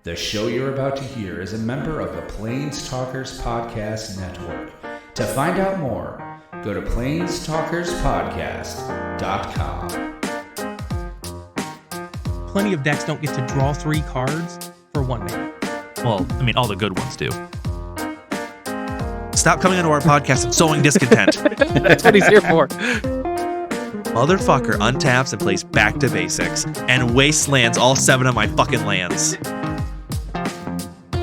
The show you're about to hear is a member of the Plains Talkers Podcast Network. To find out more, go to plainstalkerspodcast.com. Plenty of decks don't get to draw 3 cards for 1 mana. Well, I mean, all the good ones do. Stop coming into our podcast and sowing discontent. That's what he's here for. Motherfucker untaps and plays back to basics and wastelands all 7 of my fucking lands.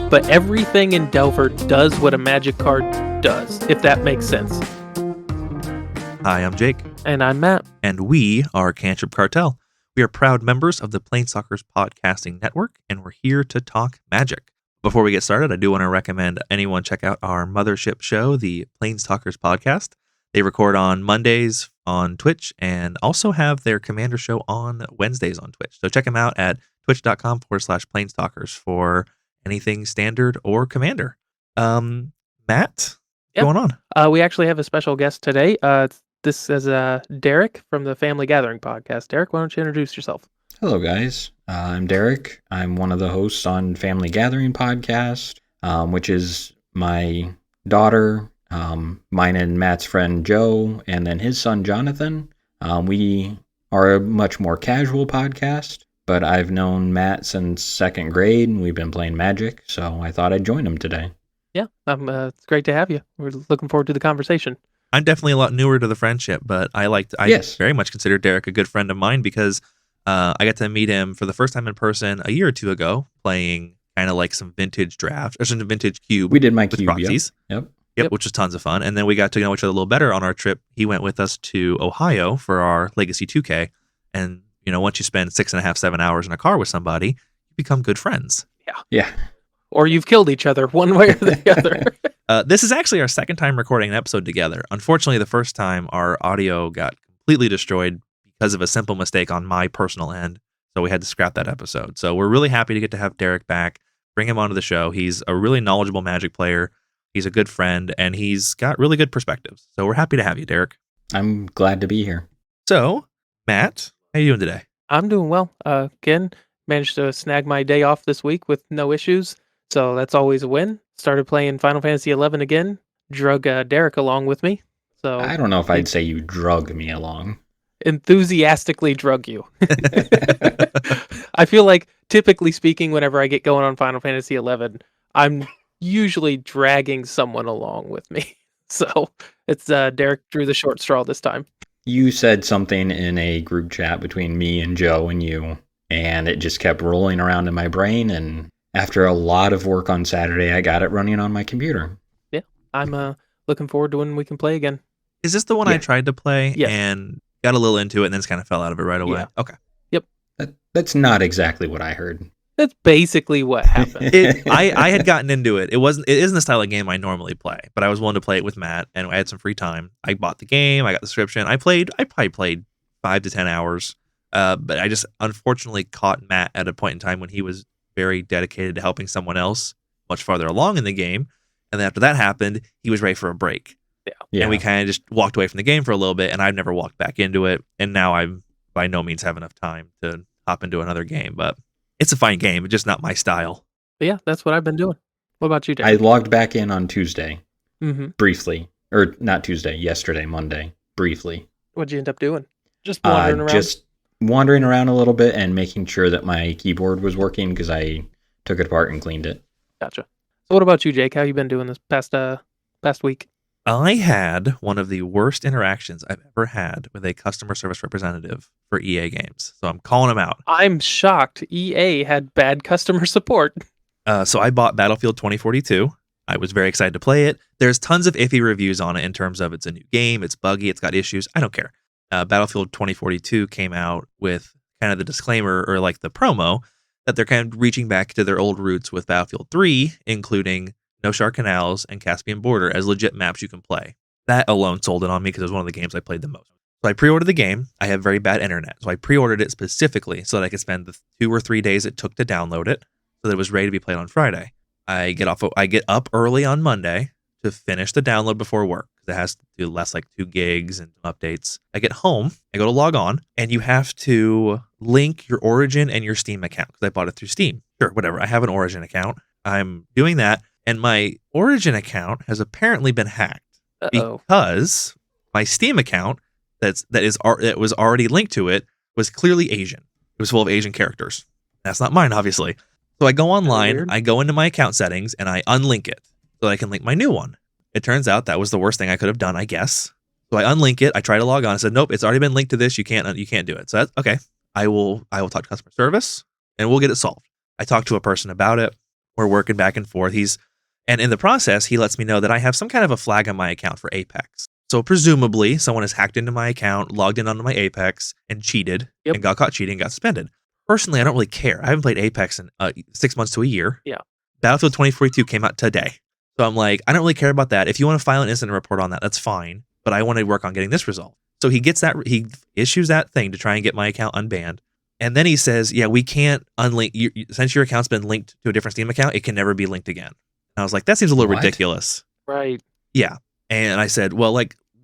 But everything in Delver does what a magic card does, if that makes sense. Hi, I'm Jake. And I'm Matt. And we are Cantrip Cartel. We are proud members of the Planestalkers Podcasting Network, and we're here to talk Magic. Before we get started, I do want to recommend anyone check out our mothership show, the Planestalkers Podcast. They record on Mondays on Twitch and also have their Commander show on Wednesdays on Twitch. So check them out at twitch.com/Planestalkers for anything standard or Commander. Matt, what's going on? We actually have a special guest today. This is Derek from the Family Gathering podcast. Derek, why don't you introduce yourself? Hello, guys. I'm Derek. I'm one of the hosts on Family Gathering podcast, which is my daughter, mine and Matt's friend Joe, and then his son Jonathan. We are a much more casual podcast, but I've known Matt since 2nd grade, and we've been playing Magic, so I thought I'd join him today. Yeah, it's great to have you. We're looking forward to the conversation. I'm definitely a lot newer to the friendship, but I very much consider Derek a good friend of mine because I got to meet him for the first time in person a year or two ago, playing kind of like some vintage draft, or some vintage cube. We did my with cube, proxies. Yep, which was tons of fun. And then we got to know each other a little better on our trip. He went with us to Ohio for our Legacy 2K. And, you know, once you spend 6.5, 7 hours in a car with somebody, you become good friends. Yeah. Or you've killed each other one way or the other. This is actually our second time recording an episode together. Unfortunately, the first time our audio got completely destroyed because of a simple mistake on my personal end. So we had to scrap that episode. So we're really happy to get to have Derek back, bring him onto the show. He's a really knowledgeable Magic player. He's a good friend, and he's got really good perspectives. So we're happy to have you, Derek. I'm glad to be here. So, Matt, how are you doing today? I'm doing well. Again, managed to snag my day off this week with no issues. So that's always a win. Started playing Final Fantasy 11 again. Drug Derek along with me. So I don't know if I'd say you drug me along. Enthusiastically drug you. I feel like, typically speaking, whenever I get going on Final Fantasy 11, I'm usually dragging someone along with me. So it's Derek drew the short straw this time. You said something in a group chat between me and Joe and you, and it just kept rolling around in my brain, and after a lot of work on Saturday, I got it running on my computer. Yeah, I'm looking forward to when we can play again. Is this the one I tried to play Yes. and got a little into it and then just kind of fell out of it right away? Yeah. Okay. Yep. That's not exactly what I heard. That's basically what happened. I had gotten into it. It isn't the style of game I normally play, but I was willing to play it with Matt, and I had some free time. I bought the game, I got the subscription. I probably played 5 to 10 hours, but I just unfortunately caught Matt at a point in time when he was very dedicated to helping someone else much farther along in the game. And then after that happened, he was ready for a break. Yeah. And we kind of just walked away from the game for a little bit, and I've never walked back into it. And now I by no means have enough time to hop into another game, but it's a fine game. It's just not my style. But yeah, that's what I've been doing. What about you, Dave? I logged back in on Tuesday, briefly. Or not Tuesday, yesterday, Monday, briefly. What'd you end up doing? Just wandering around? Just wandering around a little bit and making sure that my keyboard was working because I took it apart and cleaned it. Gotcha. So what about you, Jake? How you been doing this past week? I had one of the worst interactions I've ever had with a customer service representative for EA games. So I'm calling them out. I'm shocked EA had bad customer support. So I bought Battlefield 2042. I was very excited to play it. There's tons of iffy reviews on it in terms of it's a new game, it's buggy, it's got issues. I don't care. Battlefield 2042 came out with kind of the disclaimer or like the promo that they're kind of reaching back to their old roots with Battlefield 3, including No Shark Canals and Caspian Border as legit maps you can play. That alone sold it on me because it was one of the games I played the most. So I pre-ordered the game. I have very bad internet. So I pre-ordered it specifically so that I could spend the 2 or 3 days it took to download it so that it was ready to be played on Friday. I get up early on Monday to finish the download before work. It has to do less like 2 gigs and updates. I get home, I go to log on, and you have to link your Origin and your Steam account because I bought it through Steam. Sure, whatever. I have an Origin account. I'm doing that. And my Origin account has apparently been hacked Uh-oh. because my Steam account that was already linked to it was clearly Asian. It was full of Asian characters. That's not mine, obviously. So I go online, I go into my account settings, and I unlink it so that I can link my new one. It turns out that was the worst thing I could have done, I guess. So I unlink it. I try to log on. I said, nope, it's already been linked to this. You can't do it. So that's okay. I will talk to customer service and we'll get it solved. I talked to a person about it. We're working back and forth. And in the process, he lets me know that I have some kind of a flag on my account for Apex. So presumably someone has hacked into my account, logged in onto my Apex and cheated and got caught cheating and got suspended. Personally, I don't really care. I haven't played Apex in 6 months to a year. Yeah. Battlefield 2042 came out today. So I'm like, I don't really care about that. If you want to file an incident report on that, that's fine. But I want to work on getting this resolved. So he issues that thing to try and get my account unbanned. And then he says, yeah, we can't unlink, since your account's been linked to a different Steam account, it can never be linked again. And I was like, that seems a little ridiculous. Right. Yeah. And I said, well,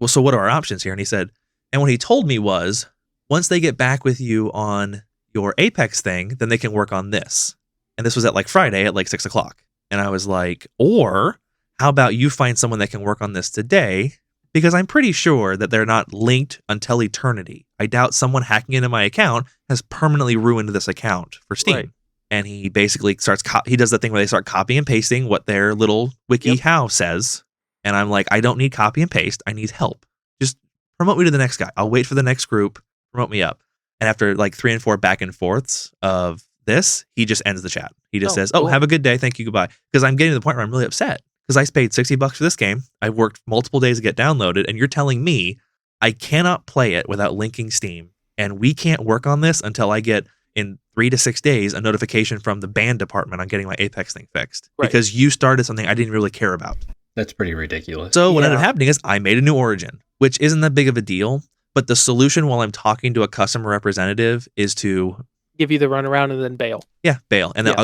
so what are our options here? And he said, and what he told me was, once they get back with you on your Apex thing, then they can work on this. And this was at Friday at 6 o'clock. And I was like, or how about you find someone that can work on this today? Because I'm pretty sure that they're not linked until eternity. I doubt someone hacking into my account has permanently ruined this account for Steam. Right. And he basically he does the thing where they start copy and pasting what their little wiki how says. And I'm like, I don't need copy and paste. I need help. Just promote me to the next guy. I'll wait for the next group. Promote me up. And after 3 and 4 back and forths of this, he just ends the chat. He just says, cool. Have a good day. Thank you. Goodbye. Because I'm getting to the point where I'm really upset. Because I paid $60 for this game. I worked multiple days to get downloaded. And you're telling me I cannot play it without linking Steam. And we can't work on this until I get, in 3 to 6 days, a notification from the band department on getting my Apex thing fixed. Right. Because you started something I didn't really care about. That's pretty ridiculous. So what ended up happening is I made a new Origin, which isn't that big of a deal. But the solution while I'm talking to a customer representative is to give you the runaround and then bail. Yeah, bail. And then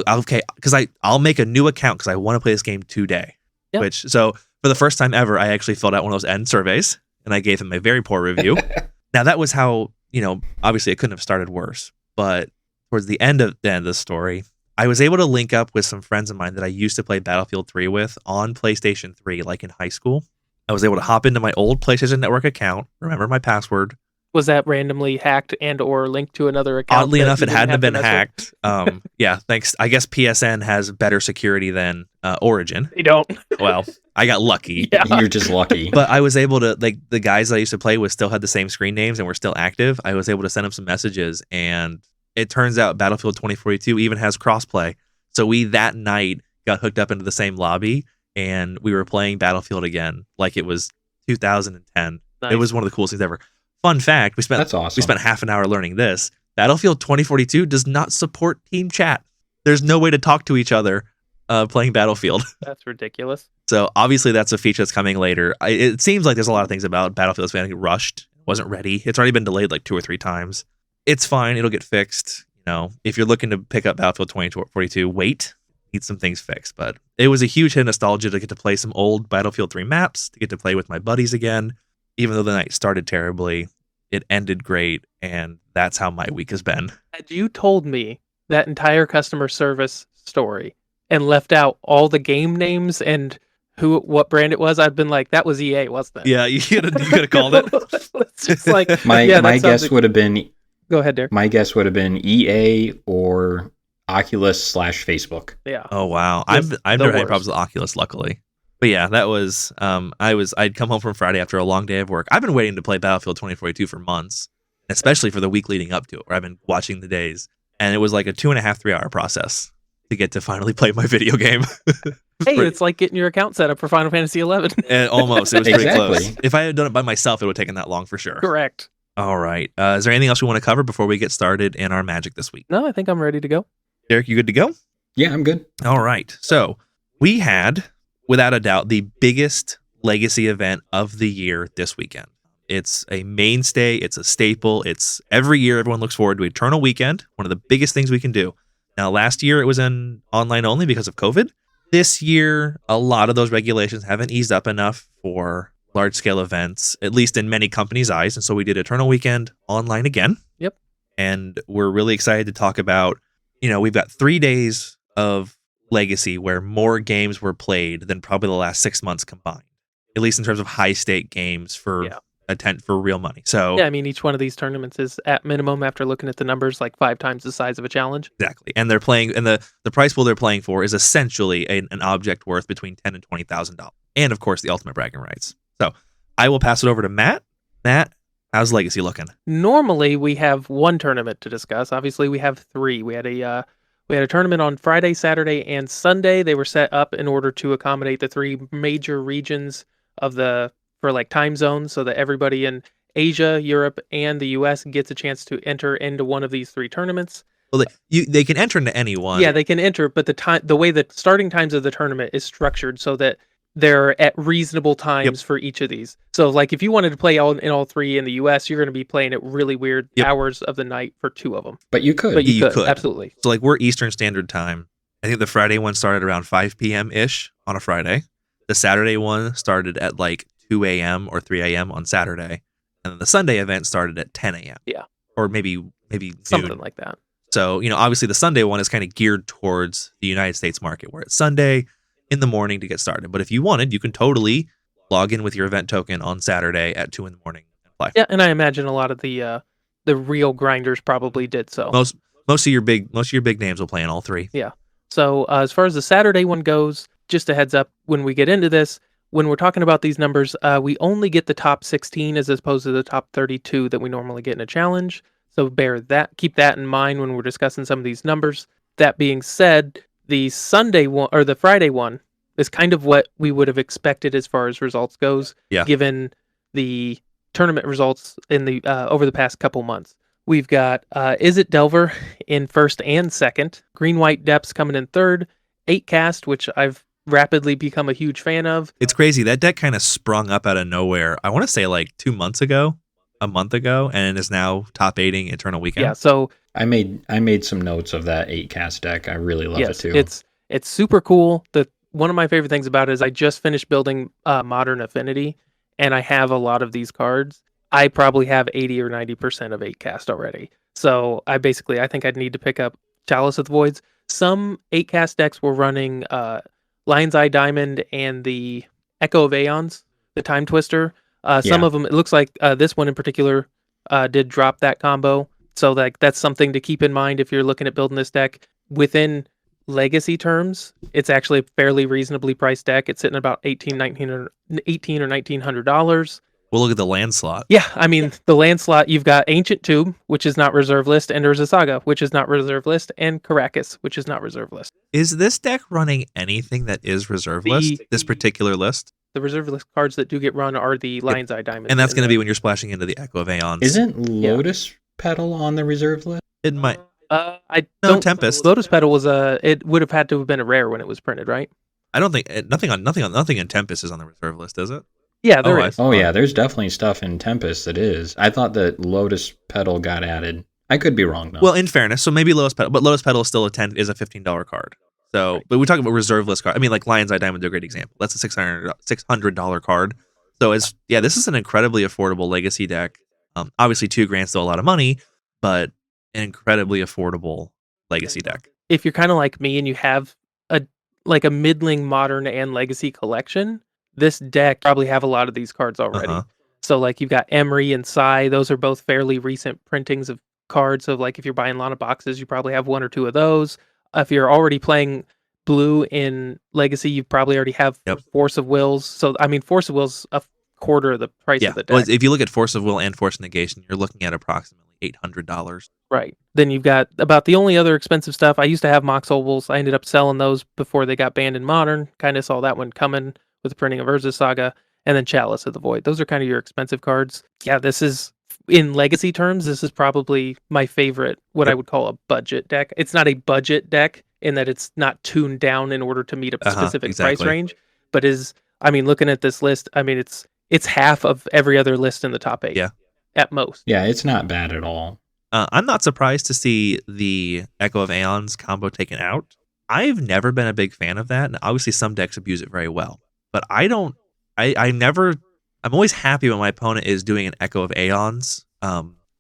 I'll make a new account because I want to play this game today. Yep. So for the first time ever, I actually filled out one of those end surveys and I gave him a very poor review. Now that was how, obviously it couldn't have started worse. But towards the end of the story, I was able to link up with some friends of mine that I used to play Battlefield 3 with on PlayStation 3, in high school. I was able to hop into my old PlayStation Network account, remember my password. Was that randomly hacked and or linked to another account? Oddly enough, it hadn't been hacked. Yeah, thanks. I guess PSN has better security than Origin. They don't. Well, I got lucky. Yeah. You're just lucky. But I was able to, the guys that I used to play with still had the same screen names and were still active. I was able to send them some messages, and it turns out Battlefield 2042 even has crossplay. So we, that night, got hooked up into the same lobby, and we were playing Battlefield again like it was 2010. Nice. It was one of the coolest things ever. Fun fact, That's awesome. We spent half an hour learning this. Battlefield 2042 does not support team chat. There's no way to talk to each other playing Battlefield. That's ridiculous. So obviously that's a feature that's coming later. It seems like there's a lot of things about Battlefield that's being rushed. It wasn't ready. It's already been delayed 2 or 3 times. It's fine. It'll get fixed. If you're looking to pick up Battlefield 2042, wait. Need some things fixed. But it was a huge hit of nostalgia to get to play some old Battlefield 3 maps, to get to play with my buddies again. Even though the night started terribly, it ended great, and that's how my week has been. Had you told me that entire customer service story and left out all the game names and what brand it was, I'd been like, that was EA, wasn't it? Yeah, you could have called it. It's just like my guess would have been. Go ahead, Derek. My guess would have been EA or Oculus/Facebook. Yeah. Oh wow, I've never had problems with Oculus, luckily. But yeah, that was I'd come home from Friday after a long day of work. I've been waiting to play Battlefield 2042 for months, especially for the week leading up to it, where I've been watching the days. And it was like a 2.5-3 hour process to get to finally play my video game. It's like getting your account set up for Final Fantasy 11. And almost. It was pretty close. If I had done it by myself, it would have taken that long for sure. Correct. All right. Is there anything else we want to cover before we get started in our magic this week? No, I think I'm ready to go. Derek, you good to go? Yeah, I'm good. All right. So we had, without a doubt, the biggest legacy event of the year this weekend. It's a mainstay. It's a staple. It's every year everyone looks forward to Eternal Weekend, one of the biggest things we can do. Now, last year it was in online only because of COVID. This year, a lot of those regulations haven't eased up enough for large-scale events, at least in many companies' eyes. And so we did Eternal Weekend online again. Yep. And we're really excited to talk about, we've got 3 days of Legacy where more games were played than probably the last 6 months combined, at least in terms of high stake games for for real money. So Yeah, I mean, each one of these tournaments is at minimum, after looking at the numbers, like 5 times the size of a challenge. exactly, and they're playing, and the price pool they're playing for is essentially an object worth between $10,000 and $20,000, and of course the ultimate bragging rights. So I will pass it over to Matt. Matt, how's Legacy looking? Normally, we have one tournament to discuss. Obviously, we have 3. We had a tournament on Friday, Saturday, and Sunday. They were set up in order to accommodate the 3 major regions for like time zones, so that everybody in Asia, Europe, and the US gets a chance to enter into one of these 3 tournaments. Well, they can enter into any one. Yeah, they can enter, but the way the starting times of the tournament is structured so that they're at reasonable times for each of these. So, like, if you wanted to play in all 3 in the US, you're going to be playing at really weird hours of the night for 2 of them. But you could. But you could, absolutely. So, like, we're Eastern Standard Time. I think the Friday one started around 5 p.m.-ish on a Friday. The Saturday one started at, like, 2 a.m. or 3 a.m. on Saturday. And then the Sunday event started at 10 a.m. Yeah. Or maybe something noon. like that. So, obviously the Sunday one is kind of geared towards the United States market, where it's Sunday in the morning to get started. But if you wanted, you can totally log in with your event token on Saturday at 2 in the morning and play. Yeah, and I imagine a lot of the real grinders probably did so. Most of your big names will play in all 3. Yeah. So as far as the Saturday one goes, just a heads up when we get into this, when we're talking about these numbers, we only get the top 16 as opposed to the top 32 that we normally get in a challenge. So keep that in mind when we're discussing some of these numbers. That being said, the Sunday one or the Friday one is kind of what we would have expected as far as results goes, given the tournament results in the over the past couple months. We've got Is It Delver in first and second, Green White Depths coming in third, 8cast, which I've rapidly become a huge fan of. It's crazy. That deck kind of sprung up out of nowhere. I want to say like 2 months ago, a month ago, and is now top 8ing Eternal Weekend. Yeah, so I made some notes of that 8cast deck. I really love it too. It's super cool. One of my favorite things about it is I just finished building Modern Affinity, and I have a lot of these cards. I probably have 80 or 90% of 8cast already. So I think I'd need to pick up Chalice of the Voids. Some 8cast decks were running Lion's Eye Diamond and the Echo of Aeons, the Time Twister. Some of them, it looks like this one in particular did drop that combo. So that's something to keep in mind if you're looking at building this deck. Within Legacy terms, it's actually a fairly reasonably priced deck. It's sitting at about $18 or $1900. We'll look at the land slot. Yeah, I mean, the land slot, you've got Ancient Tube, which is not reserve list, and Urza Saga, which is not reserve list, and Caracas, which is not reserve list. Is this deck running anything that is reserve list, this particular list? The reserve list cards that do get run are the Lion's Eye Diamond. And that's going to be when you're splashing into the Echo of Aeons. Isn't Lotus Petal on the reserve list? It might. Tempest. Lotus Petal was it would have had to have been a rare when it was printed, right? I don't think nothing in Tempest is on the reserve list, is it? Yeah, there is. Oh yeah, there's definitely stuff in Tempest that is. I thought that Lotus Petal got added. I could be wrong though. Well, in fairness, so maybe Lotus Petal, but Lotus Petal is still is a $15 card. So, right. But we talk about reserve list card. I mean, like Lion's Eye Diamond is a great example. That's a $600 card. So this is an incredibly affordable Legacy deck. Obviously, $2,000 still a lot of money, but an incredibly affordable Legacy deck. If you're kind of like me and you have a middling Modern and Legacy collection, this deck probably have a lot of these cards already. Uh-huh. So like you've got Emery and Sai. Those are both fairly recent printings of cards. So like if you're buying a lot of boxes, you probably have 1 or 2 of those. If you're already playing blue in Legacy, you probably already have Force of Wills. So I mean, Force of Will's a quarter of the price of the deck. Well, if you look at Force of Will and Force of Negation, you're looking at approximately $800. Right. Then you've got about the only other expensive stuff. I used to have Mox Ovals. I ended up selling those before they got banned in Modern. Kind of saw that one coming with the printing of Urza Saga, and then Chalice of the Void. Those are kind of your expensive cards. Yeah, this is, in Legacy terms, this is probably my favorite, what I would call a budget deck. It's not a budget deck in that it's not tuned down in order to meet a specific price range, but looking at this list, I mean, it's half of every other list in the top 8. Yeah. At most. Yeah, it's not bad at all. I'm not surprised to see the Echo of Aeons combo taken out. I've never been a big fan of that, and obviously some decks abuse it very well. But I'm always happy when my opponent is doing an Echo of Aeons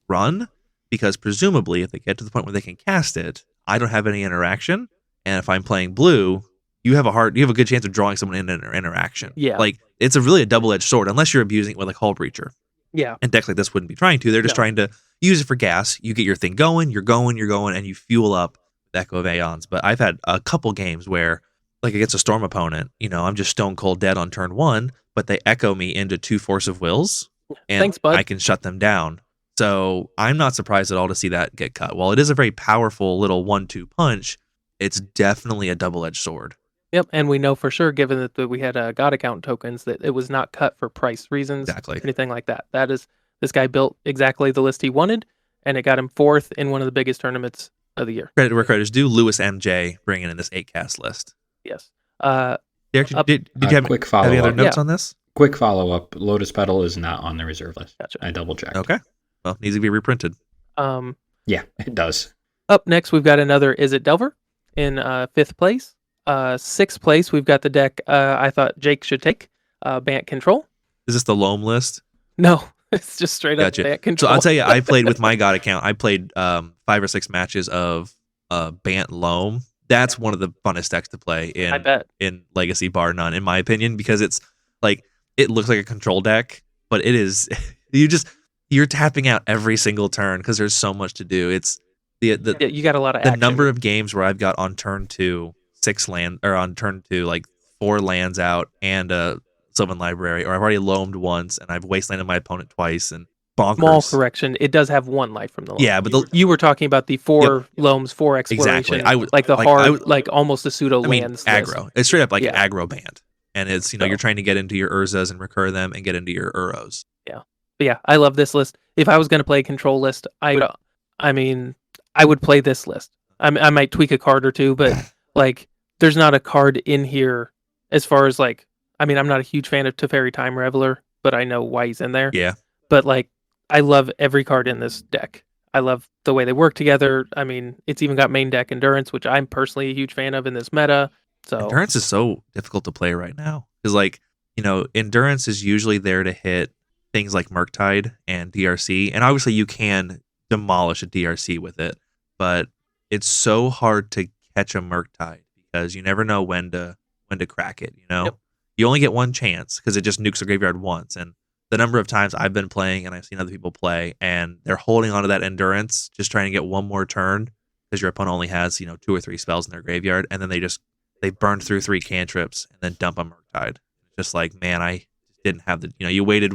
run, because presumably if they get to the point where they can cast it, I don't have any interaction, And if I'm playing blue, you have a good chance of drawing someone in an interaction. Yeah. Like it's really a double-edged sword, unless you're abusing it with like Hull Breacher. Yeah. And decks like this wouldn't be trying to. They're just trying to use it for gas. You get your thing going, you're going, and you fuel up with Echo of Aeons. But I've had a couple games where, like against a Storm opponent, I'm just stone cold dead on turn 1, but they echo me into 2 Force of Wills, and Thanks, bud. I can shut them down. So I'm not surprised at all to see that get cut. While it is a very powerful little 1-2 punch, it's definitely a double-edged sword. Yep, and we know for sure, given that we had God account tokens, that it was not cut for price reasons Exactly. or anything like that. This guy built exactly the list he wanted, and it got him 4th in one of the biggest tournaments of the year. Credit where credit is due. Lewis MJ bringing in this 8-cast list. Yes. Derek, did you have quick any other follow-up. notes on this? Quick follow-up. Lotus Petal is not on the reserve list. Gotcha. I double-checked. Okay. Well, needs to be reprinted. Yeah, it does. Up next, we've got another Is It Delver in 5th place. 6th place, we've got the deck I thought Jake should take, Bant Control. Is this the Loam list? No, it's just straight Gotcha. up Bant So Control. I'll tell you, I played with my God account. I played 5 or 6 matches of Bant Loam. That's one of the funnest decks to play I bet. in Legacy, bar none, in my opinion, because it's like it looks like a control deck, but it is you're tapping out every single turn because there's so much to do. It's You got a lot of the action. number of games where I've got on turn 2 6 land, or on turn 2 like 4 lands out and a Sylvan Library, or I've already loamed once and I've wastelanded my opponent twice and bonkers. Small correction, it does have 1 life from the loam. Yeah, but you were talking about the 4 loams, 4 exploration. Exactly. I would like the like, hard, I would- like almost a pseudo lands. aggro. list. It's straight up like Yeah. an aggro band. And it's, you're trying to get into your Urzas and recur them and get into your Uros. But yeah, I love this list. If I was going to play a control list, I would play this list. I might tweak a card or two, but like, there's not a card in here as far as like, I'm not a huge fan of Teferi Time Reveler, but I know why he's in there. Yeah. But like, I love every card in this deck. I love the way they work together. It's even got main deck Endurance, which I'm personally a huge fan of in this meta. So Endurance is so difficult to play right now. Because Endurance is usually there to hit things like Murktide and DRC. And obviously you can demolish a DRC with it, but it's so hard to catch a Murktide because you never know when to crack it, Yep. You only get one chance because it just nukes the graveyard once. And the number of times I've been playing and I've seen other people play and they're holding onto that Endurance, just trying to get one more turn because your opponent only has, 2 or 3 spells in their graveyard, and then they burn through 3 cantrips and then dump a Murktide. Just like, man, I didn't have you waited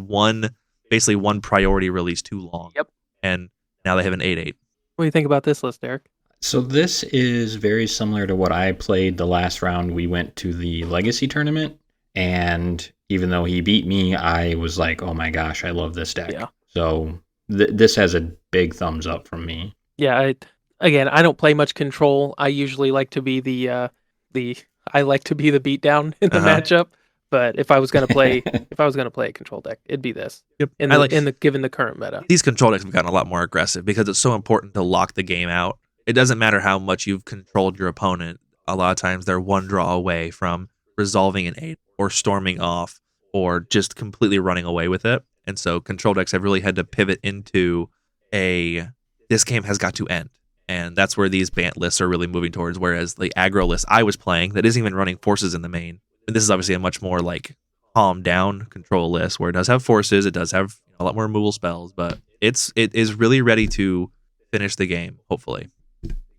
basically one priority release too long. Yep. And now they have an 8/8. what do you think about this list, Derek? So this is very similar to what I played the last round we went to the Legacy tournament. And even though he beat me, I was like, oh my gosh, I love this deck. Yeah. So this has a big thumbs up from me. Yeah, I don't play much control. I usually like to be the beatdown in the matchup. But if I was gonna play a control deck, it'd be this. Yep. Given the current meta. These control decks have gotten a lot more aggressive because it's so important to lock the game out. It doesn't matter how much you've controlled your opponent. A lot of times they're one draw away from resolving an 8 or storming off or just completely running away with it. And so control decks have really had to pivot into this game has got to end. And that's where these Bant lists are really moving towards. Whereas the aggro list I was playing that isn't even running forces in the main. And this is obviously a much more like calm down control list where it does have forces, it does have a lot more removal spells, but it is really ready to finish the game, hopefully.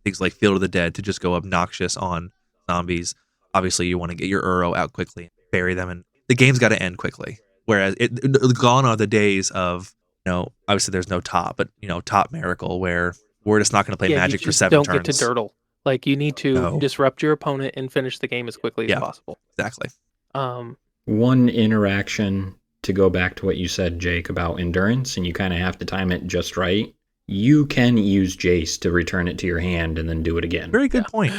Things like Field of the Dead to just go obnoxious on zombies. Obviously, you want to get your Uro out quickly, bury them, and the game's got to end quickly. Whereas gone are the days of, obviously there's no top, but top Miracle where we're just not going to play Magic for 7 turns. Don't get to Dirtle. Like, you need to disrupt your opponent and finish the game as quickly as possible. Exactly. One interaction to go back to what you said, Jake, about Endurance, and you kind of have to time it just right. You can use Jace to return it to your hand and then do it again. Very good point.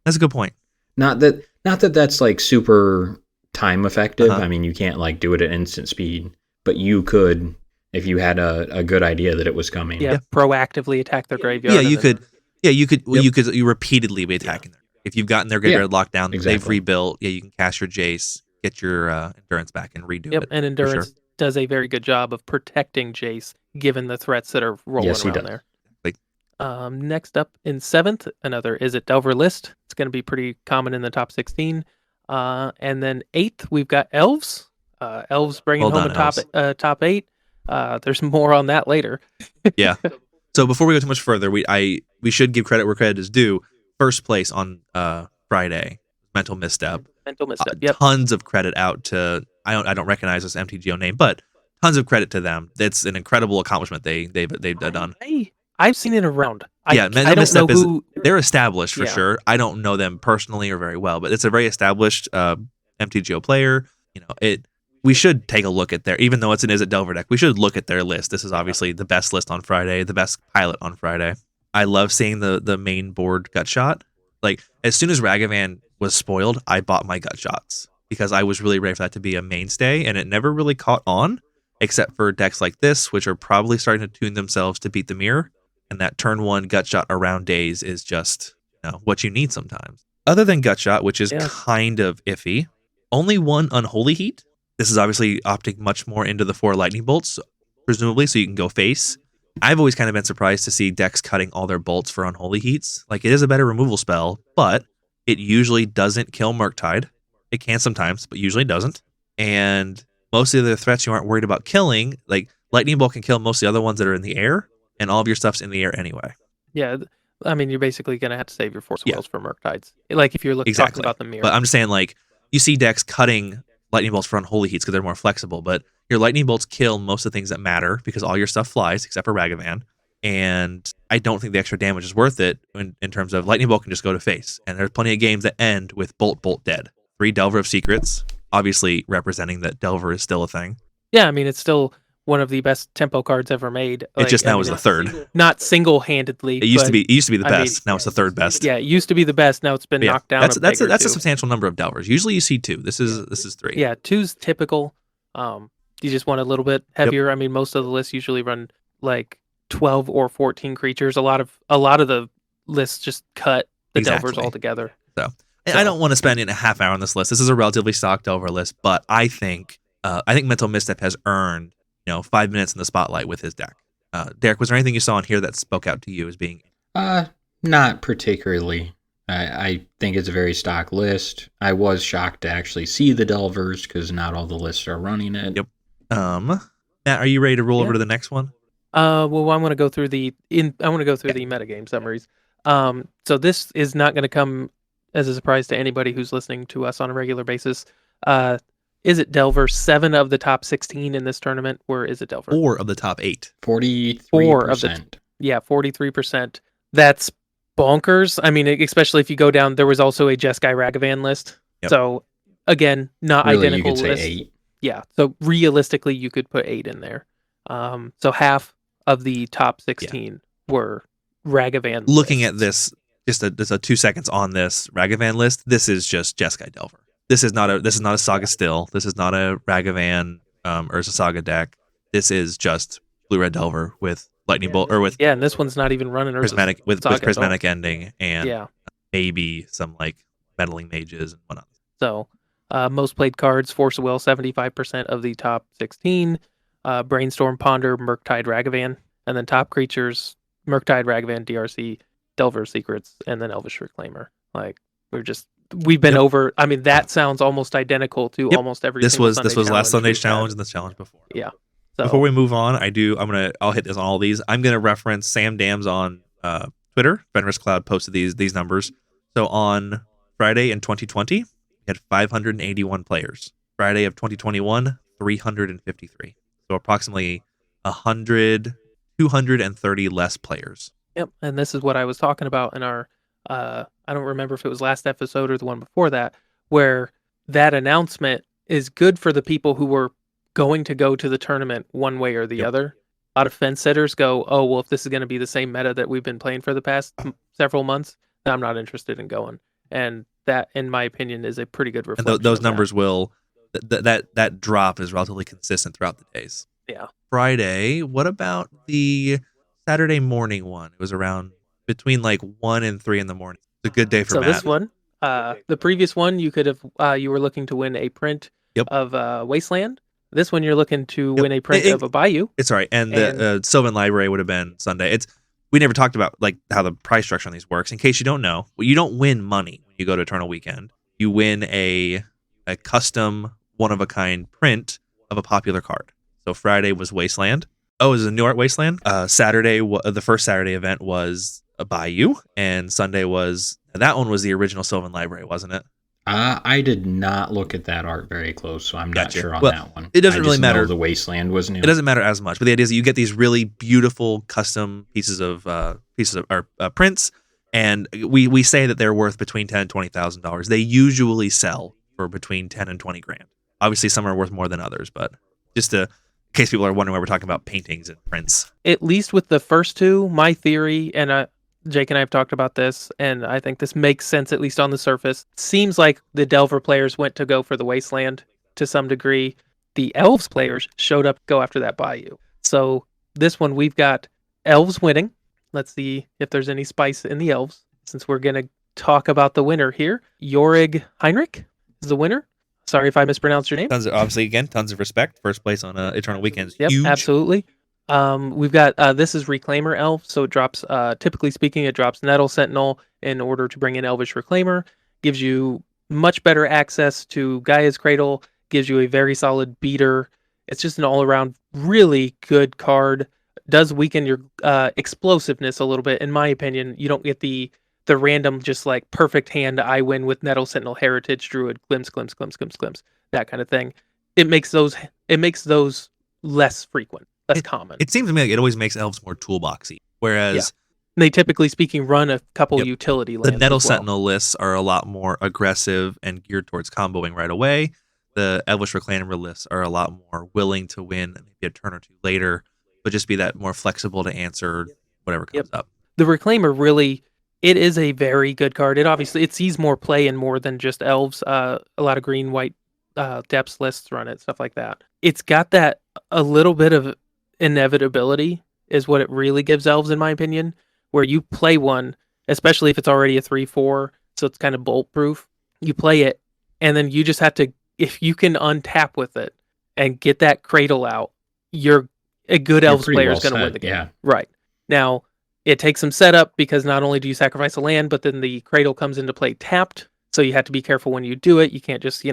That's a good point. Not that that's like super time effective. Uh-huh. You can't like do it at instant speed, but you could if you had a good idea that it was coming. Yeah, proactively attack their graveyard. Yeah, you could. Yeah, you could. Yep. You repeatedly be attacking them. If you've gotten their graveyard locked down, they've rebuilt. Yeah, you can cast your Jace, get your Endurance back, and redo it. And Endurance does a very good job of protecting Jace, given the threats that are rolling around there. Next up in 7th, another Is It Delver list. It's going to be pretty common in the top 16. And then 8th, we've got Elves. Elves bringing Well home done, a top 8. There's more on that later. Yeah. So before we go too much further, we should give credit where credit is due. First place on Friday, Mental Misstep. Mental Misstep. Yep. Tons of credit out to I don't recognize this MTGO name, but tons of credit to them. It's an incredible accomplishment they've done. I've seen it around. Mental Misstep they're established for Yeah. sure. I don't know them personally or very well, but it's a very established MTGO player. We should take a look at even though it's an Is It Delver deck, we should look at their list. This is obviously the best list on Friday, the best pilot on Friday. I love seeing the main board gut shot. Like, as soon as Ragavan was spoiled, I bought my gut shots because I was really ready for that to be a mainstay, and it never really caught on, except for decks like this, which are probably starting to tune themselves to beat the mirror. And that turn 1 gut shot around days is just what you need sometimes. Other than gut shot, which is kind of iffy, only one Unholy Heat. This is obviously opting much more into the 4 lightning bolts, presumably, so you can go face. I've always kind of been surprised to see decks cutting all their bolts for Unholy Heats. Like, it is a better removal spell, but it usually doesn't kill Murktide. It can sometimes, but usually doesn't. And most of the threats you aren't worried about killing, like Lightning Bolt can kill most of the other ones that are in the air, and all of your stuff's in the air anyway. Yeah, I mean, you're basically going to have to save your Force Wheels for Murktides. Like, if you're talking about the mirror. But I'm just saying, like, you see decks cutting Lightning Bolts for Unholy Heats because they're more flexible, but your Lightning Bolts kill most of the things that matter because all your stuff flies except for Ragavan. And I don't think the extra damage is worth it in terms of Lightning Bolt can just go to face. And there's plenty of games that end with Bolt dead. 3 Delver of Secrets, obviously representing that Delver is still a thing. Yeah, I mean, it's still one of the best tempo cards ever made. It just now is the third. Not single-handedly. It used to be the best. Now it's the third best. Yeah, it used to be the best. Now it's been knocked down. That's a substantial number of Delvers. Usually you see 2. This is 3. Yeah, 2's typical. You just want a little bit heavier. Yep. I mean, most of the lists usually run like 12 or 14 creatures. A lot of the lists just cut the Delvers altogether. So I don't want to spend a half hour on this list. This is a relatively stock Delver list, but I think Mental Misstep has earned 5 minutes in the spotlight with his deck. Derek, was there anything you saw in here that spoke out to you as being? Not particularly. I think it's a very stock list. I was shocked to actually see the Delvers because not all the lists are running it. Yep. Matt, are you ready to roll over to the next one? Well, I'm going to go through the metagame summaries. So this is not going to come as a surprise to anybody who's listening to us on a regular basis. Is It Delver 7 of the top 16 in this tournament? Where Is It Delver? 4 of the top 8. 43%. 43%. That's bonkers. I mean, especially if you go down, there was also a Jeskai Ragavan list. Yep. So again, not really, identical you could lists. say 8. Yeah. So realistically, you could put 8 in there. So half of the top 16 were Ragavan. Looking lists. at this, just a 2 seconds on this Ragavan list. This is just Jeskai Delver. This is not a Saga Still. This is not a Ragavan Urza Saga deck. This is just Blue Red Delver with Lightning Bolt or with and this one's not even running prismatic with prismatic ending and maybe some like meddling mages and whatnot. So most played cards: Force of Will, 75% of the top 16. Brainstorm, Ponder, Murktide, Ragavan, and then top creatures: Murktide, Ragavan, DRC, Delver Secrets, and then Elvish Reclaimer. Like we've been over. I mean, that sounds almost identical to almost every. This was last Sunday's challenge and this challenge before. Yeah. So, before we move on, I'll hit this on all these. I'm gonna reference Sam Dams on Twitter. Fenris Cloud posted these numbers. So on Friday in 2020, we had 581 players. Friday of 2021, 353. So approximately 230 less players. Yep, and this is what I was talking about in our. I don't remember if it was last episode or the one before that, where that announcement is good for the people who were going to go to the tournament one way or the other. A lot of fence sitters go, oh, well, if this is going to be the same meta that we've been playing for the past several months, then I'm not interested in going. And that, in my opinion, is a pretty good reflection. And those numbers will, that drop is relatively consistent throughout the days. Yeah. Friday, what about the Saturday morning one? It was around between like 1 and 3 in the morning. It's a good day for Matt. So this one, the previous one, you could have, you were looking to win a print of Wasteland. This one, you're looking to win a print of a Bayou. It's all right. And the Sylvan Library would have been Sunday. we never talked about like how the price structure on these works. In case you don't know, well, you don't win money when you go to Eternal Weekend. You win a custom one of a kind print of a popular card. So Friday was Wasteland. Oh, it was a New Art Wasteland. Saturday, the first Saturday event was a Bayou, and Sunday was that one was the original Sylvan Library, wasn't it? I did not look at that art very close, so I'm not sure on Well, that one. it doesn't I really just matter. know the Wasteland was new. It doesn't matter as much, but the idea is that you get these really beautiful custom pieces of prints, and we say that they're worth between $10,000 and $20,000. They usually sell for between 10 and 20 grand. Obviously, some are worth more than others, but just in case people are wondering why we're talking about paintings and prints. At least with the first two, my theory, and Jake and I have talked about this, and I think this makes sense, at least on the surface. Seems like the Delver players went to go for the Wasteland to some degree. The Elves players showed up to go after that Bayou. So this one, we've got Elves winning. Let's see if there's any spice in the Elves, since we're going to talk about the winner here. Jorig Heinrich is the winner. Sorry if I mispronounced your name. Tons of respect. First place on Eternal Weekends. Yep, huge. absolutely. We've got this is Reclaimer Elf, so it drops. Typically speaking, it drops Nettle Sentinel in order to bring in Elvish Reclaimer. Gives you much better access to Gaia's Cradle. Gives you a very solid beater. It's just an all-around really good card. Does weaken your explosiveness a little bit, in my opinion. You don't get the random just like perfect hand. I win with Nettle Sentinel, Heritage Druid, glimpse, that kind of thing. It makes those less frequent. Less common. It seems to me like it always makes Elves more toolboxy, whereas they typically speaking run a couple utility lands. The Nettle as well. Sentinel lists are a lot more aggressive and geared towards comboing right away. The Elvish Reclaimer lists are a lot more willing to win maybe a turn or two later, but just be that more flexible to answer whatever comes up. The Reclaimer really, it is a very good card. It sees more play in more than just Elves. A lot of green, white depths lists run it, stuff like that. It's got that a little bit of inevitability is what it really gives Elves, in my opinion, where you play one, especially if it's already a 3/4, so it's kind of bolt proof. You play it, and then you just have to, if you can untap with it and get that Cradle out, a good Elves player is going to win the game. Yeah. Right. Now, it takes some setup because not only do you sacrifice a land, but then the Cradle comes into play tapped, so you have to be careful when you do it. You can't just,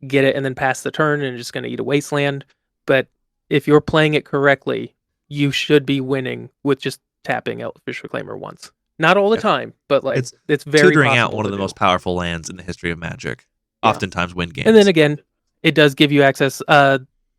get it and then pass the turn and it's just going to eat a Wasteland. But if you're playing it correctly, you should be winning with just tapping Elvish Reclaimer once. Not all the time, but it's very tutoring out possible one of to the do. most powerful lands in the history of Magic. Yeah. Oftentimes win games. And then again, it does give you access.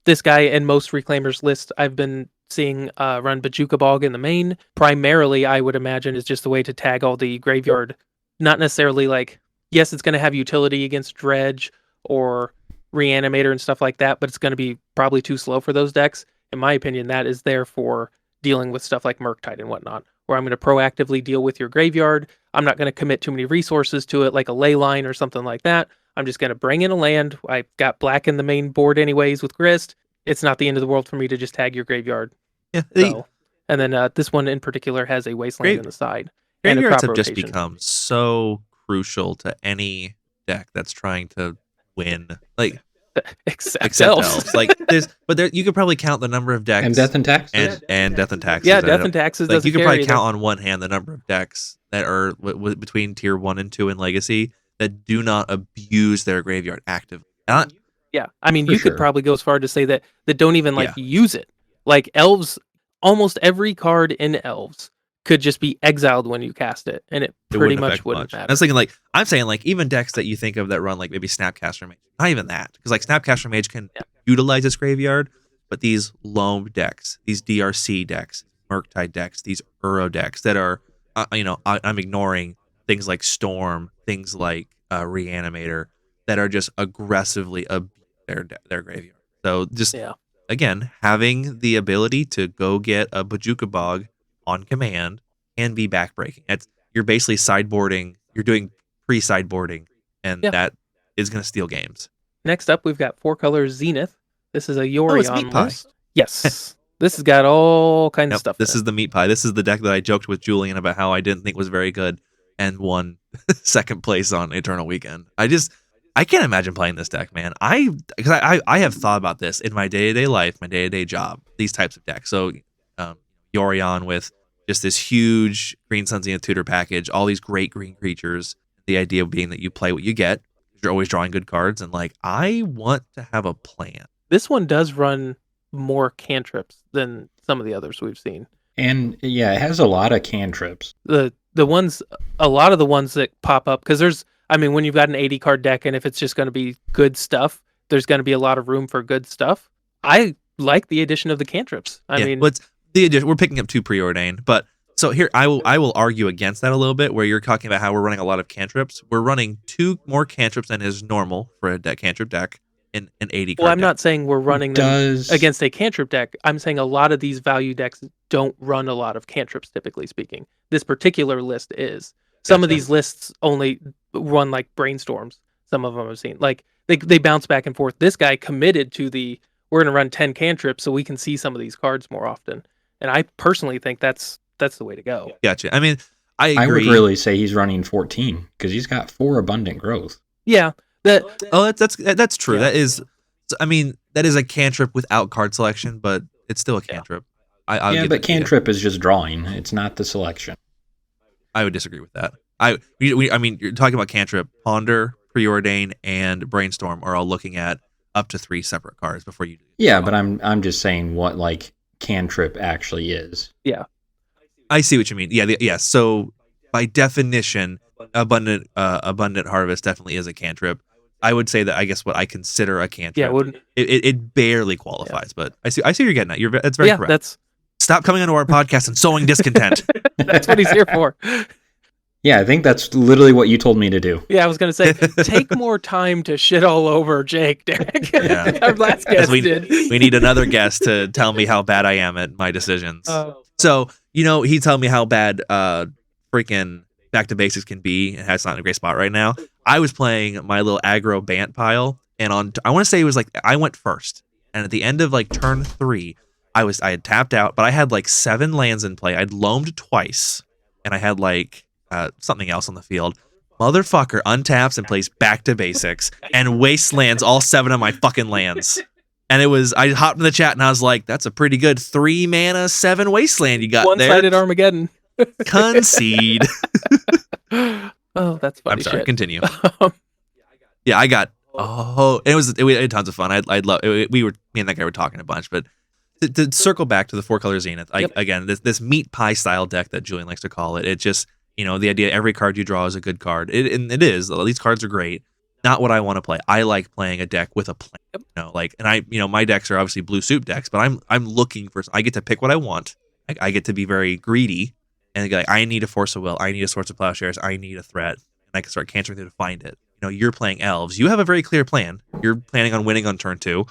This guy and most Reclaimers list I've been seeing run Bajuka Bog in the main. Primarily, I would imagine, is just a way to tag all the graveyard. Not necessarily like, yes, it's going to have utility against Dredge or Reanimator and stuff like that, but it's going to be probably too slow for those decks. In my opinion, that is there for dealing with stuff like Murktide and whatnot, where I'm going to proactively deal with your graveyard. I'm not going to commit too many resources to it, like a ley line or something like that. I'm just going to bring in a land. I've got black in the main board anyways with Grist. It's not the end of the world for me to just tag your graveyard. Yeah. So, and then this one in particular has a Wasteland in the side. And a Graveyards crop have just rotation. become so crucial to any deck that's trying to win. Like, Except Elves. Like you could probably count the number of decks And Death and Tax. and Death and Taxes. Yeah, Death and Taxes. Like you could probably carry count on one hand the number of decks that are between tier 1 and 2 in Legacy that do not abuse their graveyard actively. Yeah, I mean, For you sure. could probably go as far to say that don't even Yeah. use it. Like Elves, almost every card in Elves could just be exiled when you cast it, and it pretty wouldn't much affect wouldn't I matter. was thinking I'm saying even decks that you think of that run like maybe Snapcaster Mage, not even that, because like Snapcaster Mage can utilize its graveyard, but these loam decks, these DRC decks, Murktide decks, these Uro decks that are, I'm ignoring things like Storm, things like Reanimator that are just aggressively abuse their graveyard. So just again, having the ability to go get a Bajuka Bog on command and be backbreaking. You're basically sideboarding. You're doing pre-sideboarding, and that is going to steal games. Next up, we've got 4-color Zenith. This is a it's Yorion Meat Pie. list. Yes, this has got all kinds of stuff. This is the Meat Pie. This is the deck that I joked with Julian about how I didn't think was very good and won second place on Eternal Weekend. I can't imagine playing this deck, man. I have thought about this in my day-to-day life, my day-to-day job, these types of decks. So Yorion with just this huge Green Sun Zenith tutor package, all these great green creatures. The idea being that you play what you get. You're always drawing good cards, and like I want to have a plan. This one does run more cantrips than some of the others we've seen. And yeah, it has a lot of cantrips. A lot of the ones that pop up, because when you've got an 80 card deck, and if it's just going to be good stuff, there's going to be a lot of room for good stuff. I like the addition of the cantrips. What's the addition? We're picking up 2 preordained, but so here I will argue against that a little bit. Where you're talking about how we're running a lot of cantrips, we're running 2 more cantrips than is normal for a cantrip deck in an 80 card. Well, I'm deck. not saying we're running them against a cantrip deck. I'm saying a lot of these value decks don't run a lot of cantrips, typically speaking. This particular list is. Some of these lists only run like brainstorms. Some of them I've seen. Like they bounce back and forth. This guy committed to we're going to run 10 cantrips so we can see some of these cards more often. And I personally think that's the way to go. Gotcha. I mean, I agree. I would really say he's running 14 because he's got 4 abundant growth. Yeah. That's true. Yeah. That is a cantrip without card selection, but it's still a cantrip. But cantrip is just drawing. It's not the selection. I would disagree with that. You're talking about cantrip, ponder, preordain, and brainstorm are all looking at up to 3 separate cards before you do. Yeah, but I'm just saying what like cantrip actually is. Yeah. I see what you mean. Yeah. So by definition, abundant harvest definitely is a cantrip. I would say that I guess what I consider a cantrip. Yeah, it barely qualifies, but I see what you're getting at. That's very correct. Stop coming onto our podcast and sowing discontent. That's what he's here for. Yeah, I think that's literally what you told me to do. Yeah, I was going to say, take more time to shit all over Jake, Derek. Yeah. Our last guest did. We need another guest to tell me how bad I am at my decisions. So, he told me how bad freaking Back to Basics can be, and it's not in a great spot right now. I was playing my little aggro Bant pile, and I want to say it was like I went first, and at the end of like turn 3, I had tapped out, but I had like 7 lands in play. I'd loamed twice, and I had like something else on the field. Motherfucker untaps and plays Back to Basics and wastelands all 7 of my fucking lands. And I hopped in the chat and I was like, that's a pretty good 3 mana 7 wasteland you got there. One-sided Armageddon. Concede. Oh, that's funny. I'm sorry. Shit. Continue. Yeah, I got. We had tons of fun. I'd love. Me and that guy were talking a bunch, but to circle back to the 4-color Zenith, again, this meat pie style deck that Julian likes to call it. It just the idea every card you draw is a good card. And it is. These cards are great. Not what I want to play. I like playing a deck with a plan. My decks are obviously blue soup decks, but I'm looking for. I get to pick what I want. I get to be very greedy. And like, I need a Force of Will. I need a Swords of Plowshares. I need a threat. And I can start cantering through to find it. You're playing elves. You have a very clear plan. You're planning on winning on turn 2.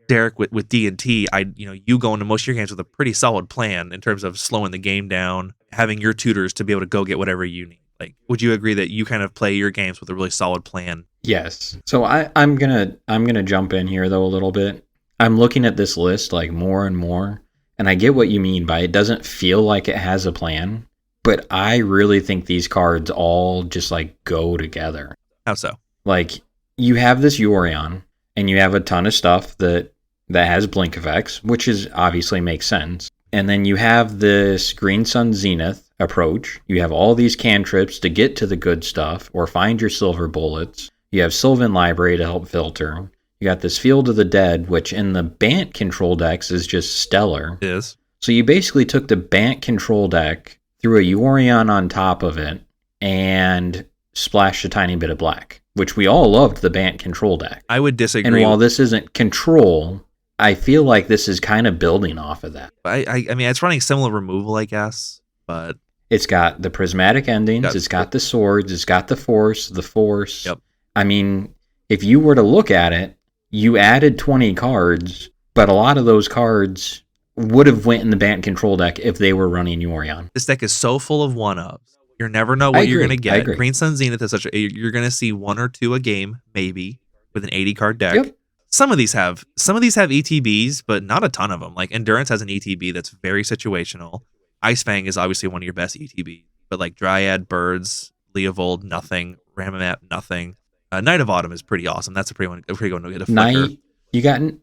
Derek with D&T, you go into most of your games with a pretty solid plan in terms of slowing the game down, having your tutors to be able to go get whatever you need. Like, would you agree that you kind of play your games with a really solid plan? Yes. So I'm gonna jump in here though a little bit. I'm looking at this list like more and more. And I get what you mean by it doesn't feel like it has a plan, but I really think these cards all just like go together. How so? Like you have this Yorion and you have a ton of stuff that has blink effects, which is obviously makes sense. And then you have this Green Sun Zenith approach. You have all these cantrips to get to the good stuff or find your silver bullets. You have Sylvan Library to help filter. You got this Field of the Dead, which in the Bant control decks is just stellar. It is. So you basically took the Bant control deck, threw a Yorion on top of it, and splashed a tiny bit of black, which we all loved the Bant control deck. I would disagree. And while this isn't control, I feel like this is kind of building off of that. I mean, it's running similar removal, I guess, but... It's got the prismatic endings, it's got the swords, it's got the force. Yep. I mean, if you were to look at it, you added 20 cards, but a lot of those cards would have went in the Bant control deck if they were running Yorion. This deck is so full of one-ups. You never know what you're going to get. Green Sun Zenith is you're going to see 1 or 2 a game, maybe, with an 80-card deck. Yep. Some of these have ETBs, but not a ton of them. Like Endurance has an ETB that's very situational. Ice Fang is obviously one of your best ETBs, but like Dryad, Birds, Leovold, nothing. Ramamat, nothing. Night of Autumn is pretty awesome. That's a pretty good one to get a flicker. Night,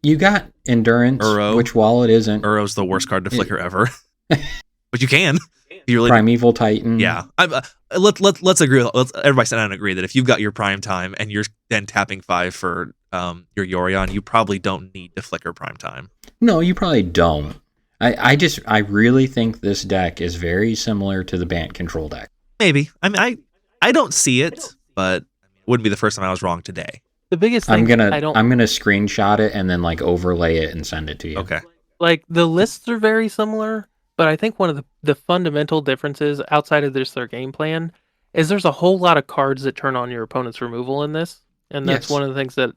you got Endurance, Uro, which while it isn't... Uro's the worst card to flicker ever. But you can. You really Primeval Titan. Yeah, let's agree. Let's everybody sit down and agree that if you've got your prime time and you're then tapping 5 for your Yorion, you probably don't need to flicker prime time. No, you probably don't. I really think this deck is very similar to the Bant Control deck. Maybe. I mean, I don't see it, but it wouldn't be the first time I was wrong today. The biggest thing I'm gonna screenshot it and then like overlay it and send it to you. Okay. like the lists are very similar, but I think one of the fundamental differences outside of their game plan is there's a whole lot of cards that turn on your opponent's removal in this, and that's Yes. one of the things that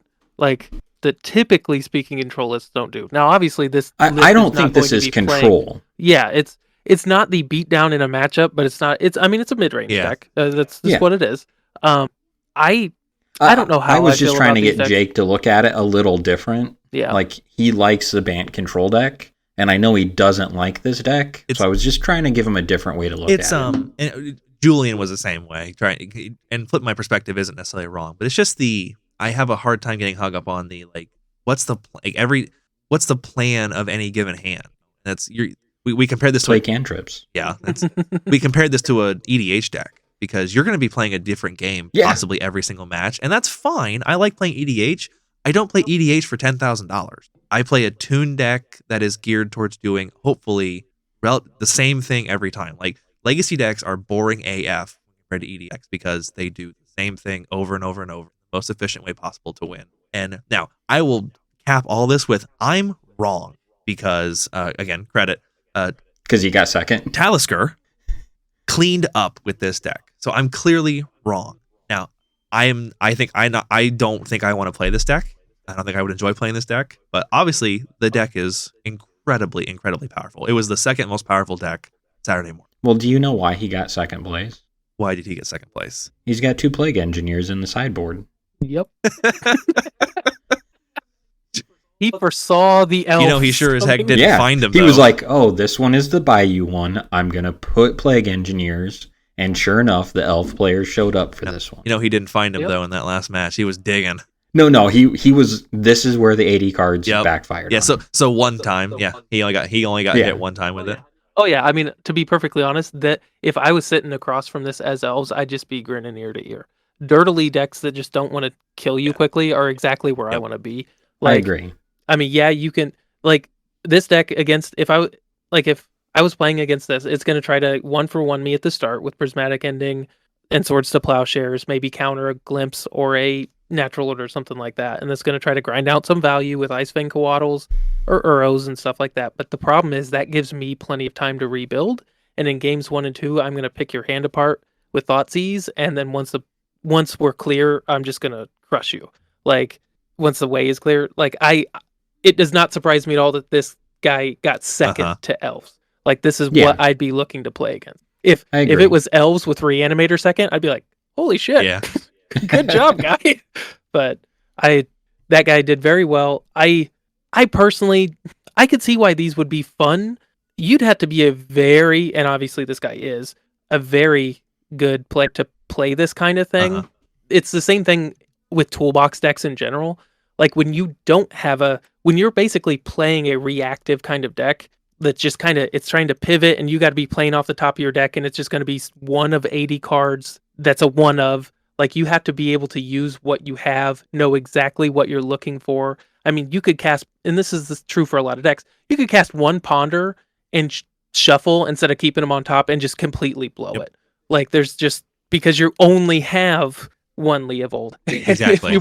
typically speaking control lists don't do. Now, obviously, this list I don't is think not this going is to be control. playing- Yeah, it's not the beatdown in a matchup, but it's not. It's a mid range Yeah. deck. That's Yeah. what it is. I don't know how I was just feel trying about to these get decks. Jake to look at it a little different. Yeah, Like he likes the Bant Control deck, and I know he doesn't like this deck. So I was just trying to give him a different way to look It's at it. and Julian was the same way. Trying and flip my perspective isn't necessarily wrong, but it's just I have a hard time getting hung up on the what's the plan of any given hand. We compared this Play to cantrips. we compared this to a EDH deck because you're going to be playing a different game Yeah. possibly every single match, and that's fine. I like playing EDH. I don't play EDH for $10,000. I play a tune deck that is geared towards doing hopefully the same thing every time. Like legacy decks are boring AF compared to EDX because they do the same thing over and over and over, the most efficient way possible to win. And now I will cap all this with I'm wrong because again, credit Because you got second. Talisker cleaned up with this deck. So I'm clearly wrong. Now, I don't think I want to play this deck. I don't think I would enjoy playing this deck, but obviously the deck is incredibly, incredibly powerful. It was the second most powerful deck Saturday morning. Well, do you know why he got second place? Why did he get second place? He's got 2 Plague Engineers in the sideboard. Yep. He foresaw the elves. He sure as heck coming. didn't Yeah, find him. He though. was like, oh, this one is the Bayou one. I'm going to put Plague Engineers. And sure enough, the elf players showed up for this one. he didn't find him Yep. though in that last match. He was digging. No, he was. This is where the 80 cards Yep. backfired. Yeah, on him. so one time, yeah, he only got Yeah. hit one time with it. Oh yeah, I mean, to be perfectly honest, that if I was sitting across from this as elves, I'd just be grinning ear to ear. Dirtily decks that just don't want to kill you quickly are exactly where I Yep. want to be. I agree. I mean, yeah, you can this deck against if I was playing against this, it's going to try to 1-for-1 me at the start with Prismatic Ending and Swords to Plowshares, maybe counter a Glimpse or a Natural Order or something like that, and it's going to try to grind out some value with Ice Fang Coatls or Uros and stuff like that. But the problem is that gives me plenty of time to rebuild, and in games 1 and 2, I'm going to pick your hand apart with Thoughtseize, and then once we're clear, I'm just going to crush you. Once the way is clear, it does not surprise me at all that this guy got second to elves. This is what I'd be looking to play against. If it was elves with Reanimator second, I'd be like, holy shit. Yeah. Good job, guy. But that guy did very well. I personally, I could see why these would be fun. You'd have to be and obviously this guy is, a very good player to play this kind of thing. It's the same thing with toolbox decks in general. When you don't have when you're basically playing a reactive kind of deck that's just it's trying to pivot and you got to be playing off the top of your deck and it's just going to be one of 80 cards that's a one of, you have to be able to use what you have, know exactly what you're looking for. I mean, you could cast, and this is true for a lot of decks, you could cast one Ponder and shuffle instead of keeping them on top and just completely blow it. There's just, because you only have one Leovold. Exactly.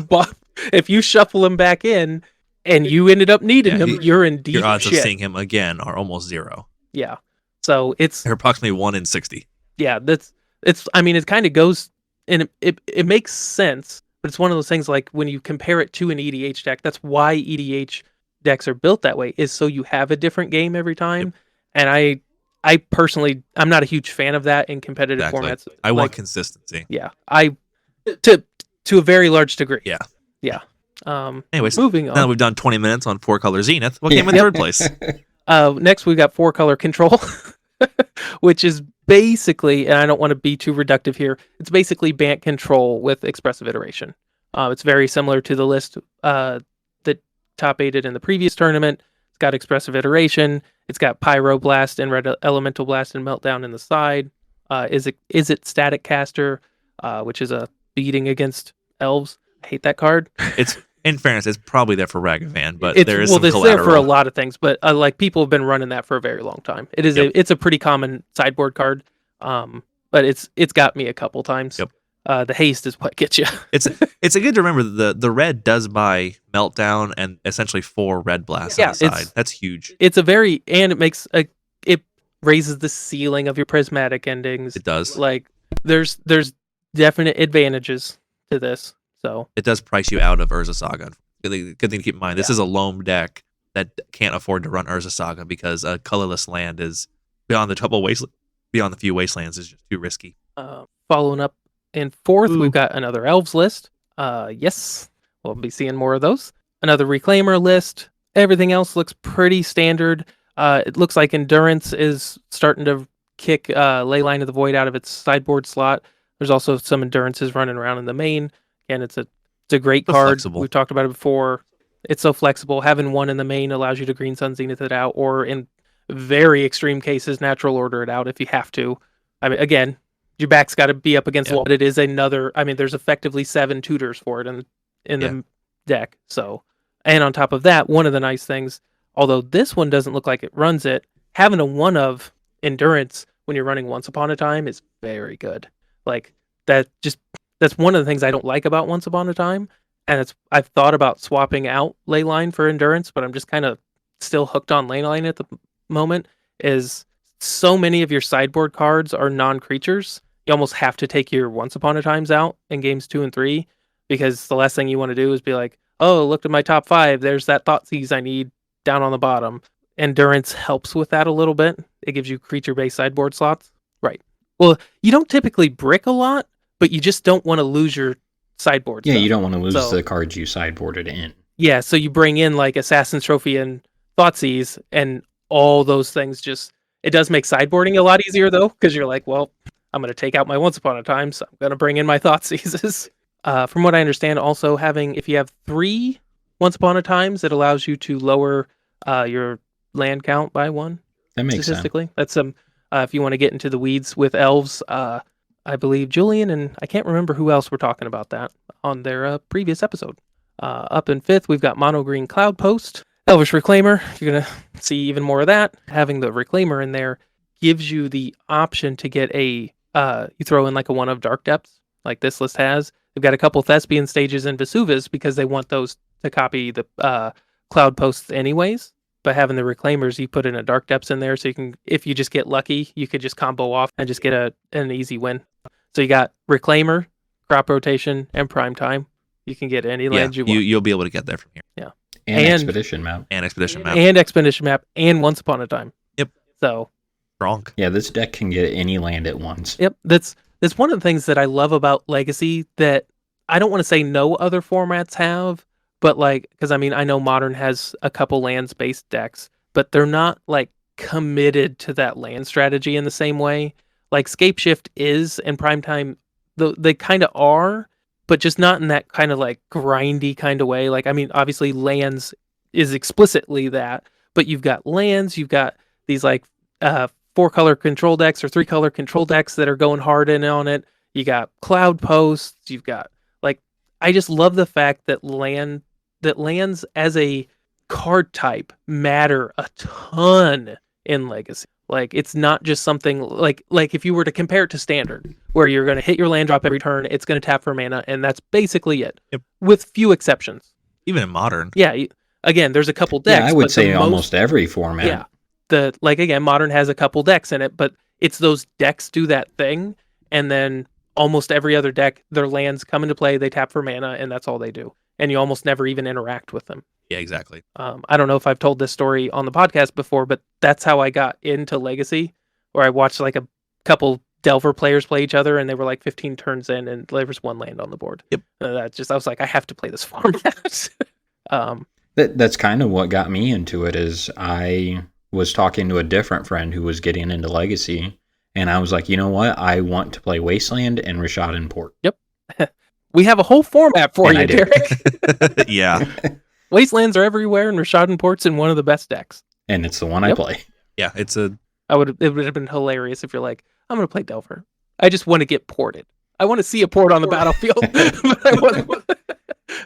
If you shuffle him back in and you ended up needing him, you're in deep Your odds shit. of seeing him again are almost 0. Yeah. So They're approximately 1 in 60. Yeah, it kind of goes, and it makes sense, but it's one of those things when you compare it to an EDH deck, that's why EDH decks are built that way, is so you have a different game every time. Yep. And I personally, I'm not a huge fan of that in competitive formats. I want consistency. Yeah. To a very large degree. Yeah. Yeah. Anyways, moving on. now that we've done 20 minutes on 4-color Zenith, what came in third place? Next, we've got 4-color Control, which is basically, and I don't want to be too reductive here, it's basically Bant Control with Expressive Iteration. It's very similar to the list that top 8'd in the previous tournament. It's got Expressive Iteration. It's got Pyroblast and Red Elemental Blast and Meltdown in the side. Is it Static Caster, which is a beating against elves. I hate that card. It's in fairness, it's probably there for Ragavan, but It's, there is well, some it's collateral. there for a lot of things, but like people have been running that for a very long time. It is Yep. it's a pretty common sideboard card, but it's got me a couple times. Yep. The haste is what gets you. It's a good to remember the red does buy Meltdown and essentially 4 red blasts on the side. That's huge. It's a very, and it raises the ceiling of your prismatic endings. It does. Like there's definite advantages to this. So It does price you out of Urza Saga. Good thing to keep in mind. This is a loam deck that can't afford to run Urza Saga because a colorless land is beyond the few wastelands is just too risky. following up in fourth, we've got another elves list. Yes, we'll be seeing more of those. Another reclaimer list. Everything else looks pretty standard. It looks like Endurance is starting to kick Leyline of the Void out of its sideboard slot. There's also some Endurances running around in the main. Again, it's a great So card. flexible. We've talked about it before. It's so flexible. Having one in the main allows you to Green Sun Zenith it out, or in very extreme cases, Natural Order it out if you have to. I mean, again, your back's got to be up against the wall, but it is another. I mean, there's effectively 7 tutors for it in the deck. So, and on top of that, one of the nice things, although this one doesn't look like it runs it, having a 1 of Endurance when you're running Once Upon a Time is very good. Like that's one of the things I don't like about Once Upon a Time. And I've thought about swapping out Leyline for Endurance, but I'm just kind of still hooked on Leyline at the moment. Is so many of your sideboard cards are non-creatures. You almost have to take your Once Upon a Times out in games 2 and 3, because the last thing you want to do is be like, oh, look at my top 5. There's that Thoughtseize I need down on the bottom. Endurance helps with that a little bit. It gives you creature-based sideboard slots. Right. Well, you don't typically brick a lot, but you just don't want to lose your sideboard. Yeah, stuff. you don't want to lose the cards you sideboarded in. Yeah, so you bring in like Assassin's Trophy and Thoughtseize, and all those things it does make sideboarding a lot easier, though, because you're like, well, I'm going to take out my Once Upon a Time, so I'm going to bring in my Thoughtseizes. From what I understand, also if you have 3 Once Upon a Times, it allows you to lower your land count by 1. That makes statistically. That's if you want to get into the weeds with elves. I believe Julian and I can't remember who else were talking about that on their previous episode. Up in 5th, we've got Mono Green Cloud Post. Elvish Reclaimer, you're going to see even more of that. Having the Reclaimer in there gives you the option to get you throw in like a 1 of Dark Depths, like this list has. They've got a couple Thespian stages in Vesuvius because they want those to copy the Cloud Posts anyways. But having the Reclaimers, you put in a Dark Depths in there, so you can, if you just get lucky, you could just combo off and just get an easy win. So you got Reclaimer, Crop Rotation, and Prime Time. You can get any land you want. You'll be able to get there from here. Yeah. And Expedition Map. And Expedition Map. And Expedition Map, and Once Upon a Time. Yep. So strong. Yeah, this deck can get any land at once. Yep. That's one of the things that I love about Legacy that I don't want to say no other formats have, but like, because I mean, I know Modern has a couple lands-based decks, but they're not like committed to that land strategy in the same way. Like Scapeshift is, and Primetime, they kind of are, but just not in that kind of like grindy kind of way. Like, I mean, obviously lands is explicitly that, but you've got lands, you've got these like 4-color control decks or 3-color control decks that are going hard in on it. You got Cloud Posts, you've got like, I just love the fact that lands as a card type matter a ton in Legacy. Like, it's not just something like if you were to compare it to Standard, where you're going to hit your land drop every turn, it's going to tap for mana, and that's basically it. Yep. With few exceptions. Even in Modern. Yeah. Again, there's a couple decks. Yeah, I would say almost every format. Yeah. Again, Modern has a couple decks in it, but it's those decks do that thing, and then almost every other deck, their lands come into play, they tap for mana, and that's all they do. And you almost never even interact with them. Yeah, exactly. I don't know if I've told this story on the podcast before, but that's how I got into Legacy, where I watched like a couple Delver players play each other, and they were like 15 turns in, and there was 1 land on the board. Yep. I was like, I have to play this format. That's kind of what got me into it. Is I was talking to a different friend who was getting into Legacy, and I was like, you know what? I want to play Wasteland and Rishadan Port. Yep. We have a whole format for you, Derek. Yeah. Wastelands are everywhere, and Rashadan Port's in one of the best decks. And it's the one I play. Yeah, it would have been hilarious if you're like, I'm going to play Delver. I just want to get ported. I want to see a port on the battlefield. But I want,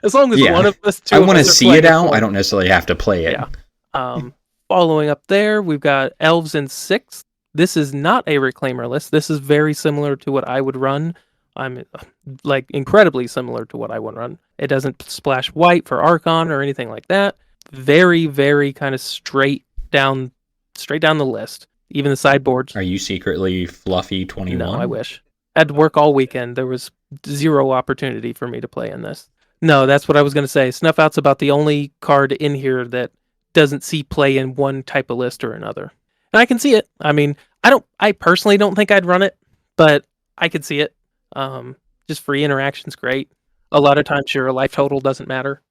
as long as one of us two. I want to see it out. I don't necessarily have to play it. Yeah. Following up there, we've got Elves in 6th. This is not a Reclaimer list. This is very similar to what I would run. I'm like incredibly similar to what I would run. It doesn't splash white for Archon or anything like that. Very, very kind of straight down the list. Even the sideboards. Are you secretly Fluffy 21? No, I wish. I had to work all weekend. There was zero opportunity for me to play in this. No, that's what I was going to say. Snuff Out's about the only card in here that doesn't see play in one type of list or another. And I can see it. I mean, I personally don't think I'd run it, but I could see it. Just free interaction's great. A lot of times your life total doesn't matter.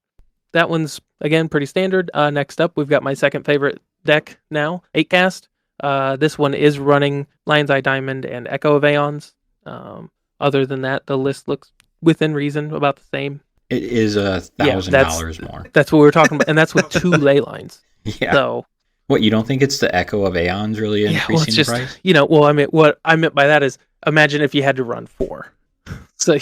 That one's, again, pretty standard. Next up, we've got my second favorite deck now, 8-cast. This one is running Lion's Eye Diamond and Echo of Aeons. Other than that, the list looks within reason, about the same. It is $1,000 more. That's what we were talking about, and that's with 2 ley lines. Yeah. So, what, you don't think it's the Echo of Aeons really increasing the price? I mean, what I meant by that is, imagine if you had to run 4. So,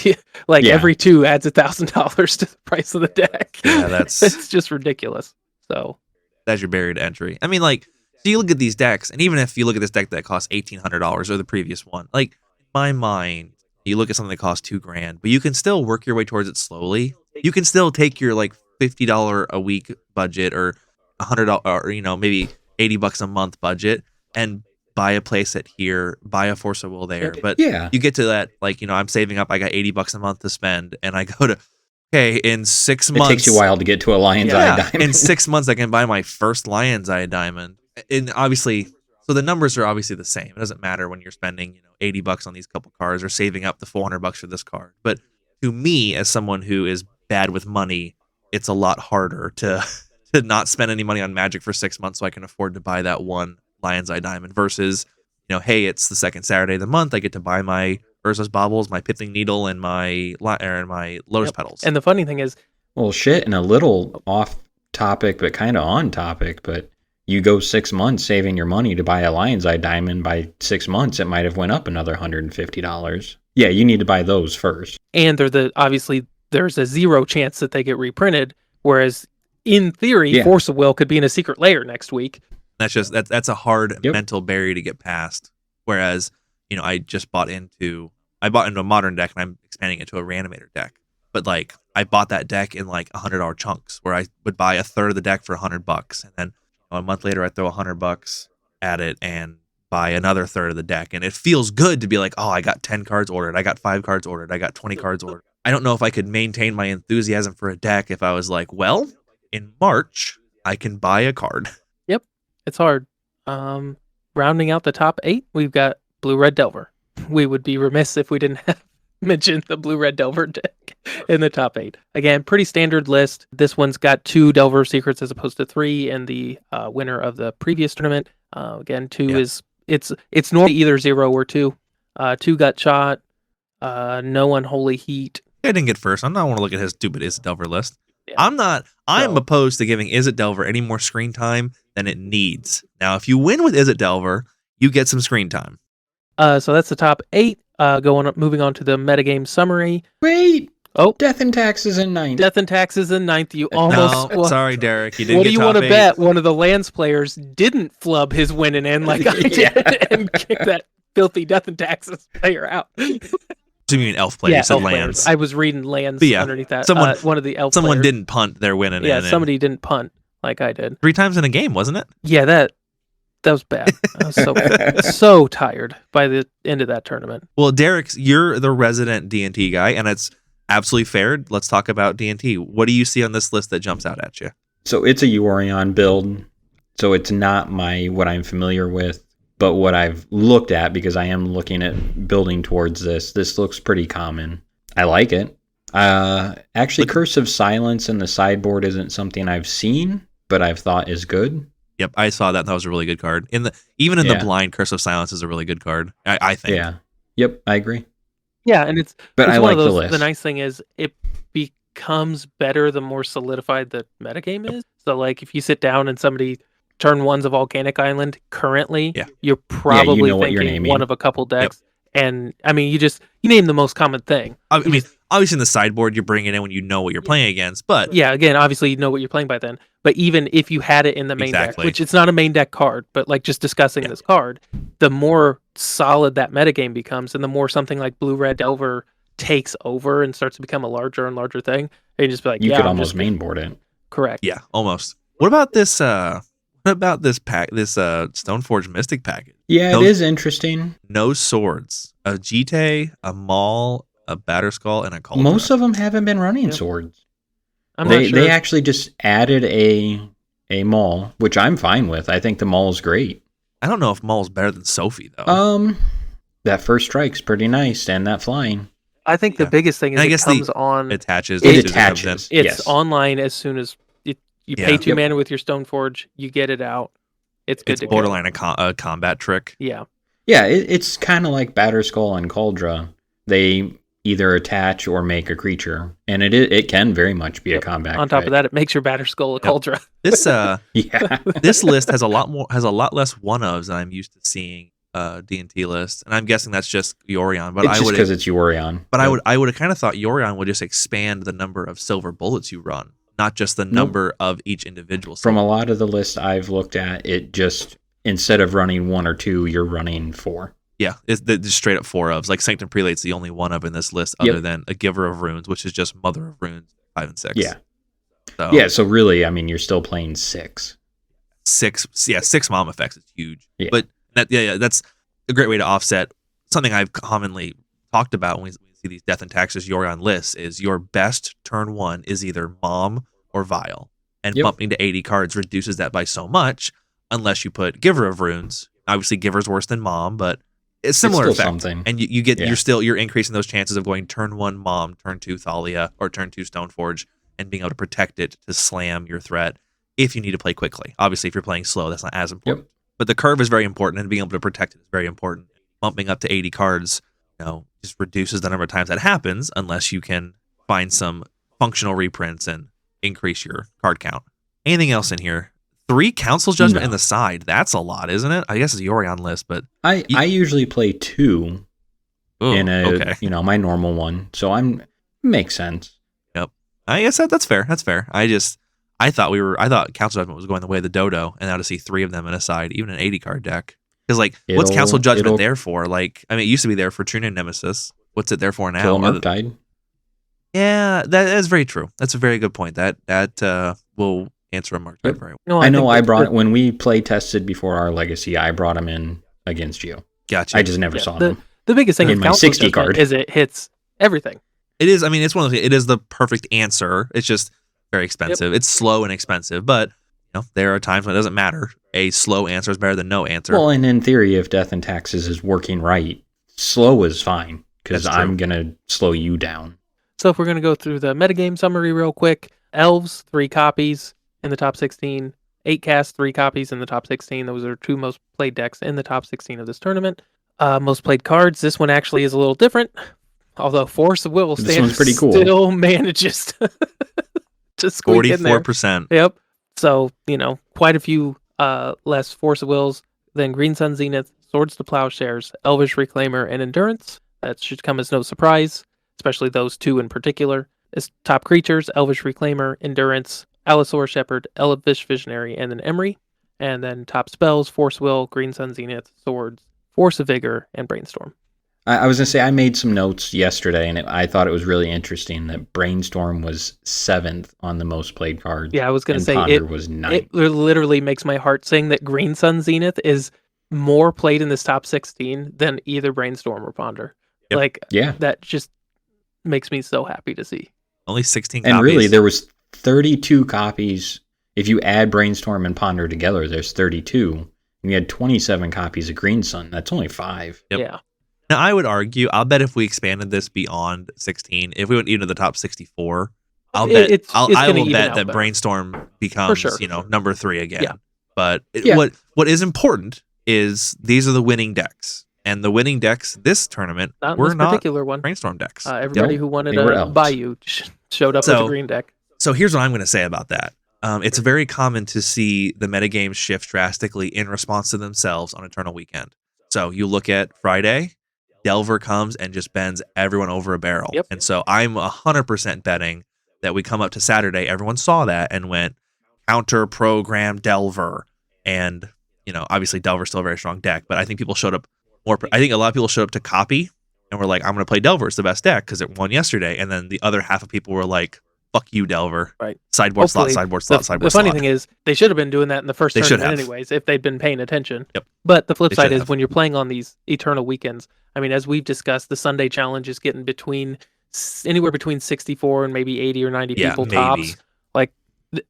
every 2 adds $1,000 to the price of the deck. Yeah, it's just ridiculous. So, that's your buried entry. I mean, so you look at these decks, and even if you look at this deck that costs $1,800 or the previous one, in my mind, you look at something that costs $2,000, but you can still work your way towards it slowly. You can still take your $50 a week budget or $100 or maybe $80 a month budget and buy a playset here, buy a Force of Will there. But you get to that, I'm saving up, I got $80 a month to spend, and I go to, okay, in 6 months. It takes you a while to get to a Lion's Eye Diamond. In 6 months, I can buy my first Lion's Eye Diamond. And obviously, so the numbers are obviously the same. It doesn't matter when you're spending, $80 on these couple cards or saving up the $400 for this card. But to me, as someone who is bad with money, it's a lot harder to not spend any money on Magic for 6 months so I can afford to buy that one Lion's Eye Diamond versus, hey, it's the second Saturday of the month. I get to buy my Urza's Baubles, my Pithing Needle, and my Lotus Petals. And the funny thing is, well, shit, and a little off topic, but kind of on topic, but you go 6 months saving your money to buy a Lion's Eye Diamond. By 6 months, it might have went up another $150. Yeah, you need to buy those first. And obviously there's a 0 chance that they get reprinted, whereas in theory, Force of Will could be in a secret layer next week. That's a hard mental barrier to get past. Whereas, I bought into a modern deck and I'm expanding it to a Reanimator deck. But I bought that deck in $100 chunks where I would buy a third of the deck for $100, and then a month later I throw $100 at it and buy another third of the deck. And it feels good to be like, oh, I got 10 cards ordered, I got 5 cards ordered, I got 20 cards ordered. I don't know if I could maintain my enthusiasm for a deck if I was like, well, in March I can buy a card. Yep, it's hard. Rounding out the top 8, we've got Blue Red Delver. We would be remiss if we didn't have mentioned the Blue Red Delver deck in the top 8. Again, pretty standard list. This one's got 2 Delver secrets as opposed to 3, and the winner of the previous tournament. Again, 2 is it's normally either 0 or 2. 2 got shot. No Unholy Heat. I didn't get first. I'm not want to look at his stupid Izzet Delver list. Yeah. I'm opposed to giving Izzet Delver any more screen time than it needs. Now, if you win with Izzet Delver, you get some screen time. So that's the top 8. Moving on to the metagame summary. Wait. Oh, Death and Taxes in 9th. Death and Taxes in 9th. You almost. No, sorry, Derek. You didn't. What get do you top want to 8. bet? One of the Lands players didn't flub his winning in like I did and kick that filthy Death and Taxes player out. Do you mean elf players? You said elf lands. Players. I was reading lands underneath that. One of the elf Someone players. didn't punt their winning. Yeah, somebody didn't punt like I did. 3 times in a game, wasn't it? Yeah, that was bad. I was so tired by the end of that tournament. Well, Derek, you're the resident D&T guy, and it's absolutely fair. Let's talk about D&T. What do you see on this list that jumps out at you? So it's a Eorion build. So it's not what I'm familiar with, but what I've looked at, because I am looking at building towards this. This looks pretty common. I like it. Actually, Curse of Silence in the sideboard isn't something I've seen, but I've thought is good. Yep, I saw that. And that was a really good card. Even in the blind, Curse of Silence is a really good card. I think. Yeah. Yep, I agree. Yeah, and it's I one like of those, the list. The nice thing is becomes better the more solidified the metagame is. So like if you sit down and somebody turn one's a volcanic island currently, Yeah. you're probably know what you're thinking naming. one of a couple decks. And I mean, you name the most common thing. I mean, obviously in the sideboard, you bring it in when you know what you're playing against, but Yeah, again, obviously you know what you're playing by then. But even if you had it in the main deck, which it's not a main deck card, but like just discussing this card, the more solid that metagame becomes, and the more something like Blue-Red Delver takes over and starts to become a larger and larger thing, and you just be like, You yeah, could I'm almost just mainboard it. correct. yeah, almost. What about this? What about this pack? This Stoneforge Mystic package? Yeah, it is interesting. No swords, a Jite, a Maul, a Batterskull, and a Cauldron. Most of them haven't been running swords. I'm not sure. They actually just added a Maul, which I'm fine with. I think the Maul is great. I don't know if Maul's better than Sophie though. That first strike's pretty nice, and that flying. I think the biggest thing is And I it guess comes on. attaches. It as soon as it comes in. attaches. It's Yes. online as soon as you pay 2 mana with your Stoneforge, you get it out. It's good It's to borderline go. a combat trick. Yeah. Yeah, it's kind of like Batterskull and Cauldron. They either attach or make a creature, and it can very much be a combat. On top crit. of that, it makes your Batterskull a Cauldron. This yeah, this list has a lot less one-ofs than I'm used to seeing D&T list, and I'm guessing that's just Yorion. But it's just because it's Yorion. But I would have kind of thought Yorion would just expand the number of silver bullets you run, not just the number of each individual. From a lot of the lists I've looked at, it just instead of running 1 or 2, you're running 4. Yeah, it's just straight up 4 ofs. Like Sanctum Prelate's the only one of in this list, other than a Giver of Runes, which is just Mother of Runes 5 and 6. Yeah. So, Yeah, so really, I mean, you're still playing 6. 6 mom effects is huge. Yeah. But that's a great way to offset something I've commonly talked about when we see these Death and Taxes Yorion lists is your best turn 1 is either Mom or Vial. And bumping to 80 cards reduces that by so much unless you put Giver of Runes. Obviously Giver's worse than Mom, but it's similar It's still effect. something. And you get you're increasing those chances of going turn 1 Mom, turn 2 Thalia, or turn 2 Stoneforge and being able to protect it to slam your threat if you need to play quickly. Obviously, if you're playing slow, that's not as important. But the curve is very important, and being able to protect it is very important. Bumping up to 80 cards, just reduces the number of times that happens unless you can find some functional reprints and increase your card count. Anything else in here? 3 Council Judgment in the side. That's a lot, isn't it? I guess it's a Yorion list, but I usually play 2 in my normal one, so makes sense. Yep. I guess that's fair. That's fair. I thought Council Judgment was going the way of the Dodo, and now to see 3 of them in a side, even an 80 card deck. Because what's Council Judgment there for? Like, I mean, it used to be there for True Name Nemesis. What's it there for now? Kill Murktide. Yeah, that is very true. That's a very good point. That will answer a Murktide very well. No, I know I brought it when we play tested before our Legacy. I brought them in against you. Gotcha. I just never saw them. The biggest thing in with my Council 60 Judgment card is it hits everything. It is. I mean, it's one of those. It is the perfect answer. It's just very expensive. It's slow and expensive, but there are times when it doesn't matter. A slow answer is better than no answer. Well, and in theory, if Death and Taxes is working right, slow is fine because I'm gonna slow you down. So if we're gonna go through the metagame summary real quick, Elves 3 copies in the top 16, 8 Cast 3 copies in the top 16. Those are 2 most played decks in the top 16 of this tournament. Most played cards. This one actually is a little different, although Force of Will pretty cool. Still manages to squeak in there. 44%. Yep. So, quite a few less Force of Wills than Green Sun Zenith, Swords to Plowshares, Elvish Reclaimer, and Endurance. That should come as no surprise, especially those 2 in particular. As top creatures, Elvish Reclaimer, Endurance, Allosaur Shepherd, Elvish Visionary, and then Emery. And then top spells, Force Will, Green Sun Zenith, Swords, Force of Vigor, and Brainstorm. I was going to say, I made some notes yesterday, and I thought it was really interesting that Brainstorm was 7th on the most played cards. Yeah, I was going to say, Ponder was 9th. It literally makes my heart sing that Green Sun Zenith is more played in this top 16 than either Brainstorm or Ponder. Yep. That just makes me so happy to see. Only 16 and copies. Really, there was 32 copies. If you add Brainstorm and Ponder together, there's 32. And you had 27 copies of Green Sun. That's only 5. Yep. Yeah. Now, I would argue, I'll bet if we expanded this beyond 16, if we went into the top 64, I will bet that Brainstorm becomes, number 3 again. Yeah. But what is important is these are the winning decks. And the winning decks this tournament were not particular one. Brainstorm decks. Everybody who wanted a Bayou showed up with a green deck. So here's what I'm going to say about that. It's very common to see the metagames shift drastically in response to themselves on Eternal Weekend. So you look at Friday, Delver comes and just bends everyone over a barrel. Yep. And so I'm 100% betting that we come up to Saturday, everyone saw that and went counter program Delver. And, obviously Delver's still a very strong deck, but I think people showed up more. I think a lot of people showed up to copy and were like, I'm going to play Delver. It's the best deck because it won yesterday. And then the other half of people were like, fuck you, Delver. Right. Sideboard slot, Hopefully, sideboard slot, sideboard slot. The funny slot. thing is, they should have been doing that in the first They should tournament have. anyways, if they'd been paying attention. Yep. But the flip They side should is have. when you're playing on these Eternal Weekends, I mean, as we've discussed, the Sunday challenge is getting anywhere between 64 and maybe 80 or 90 people maybe. tops. Like,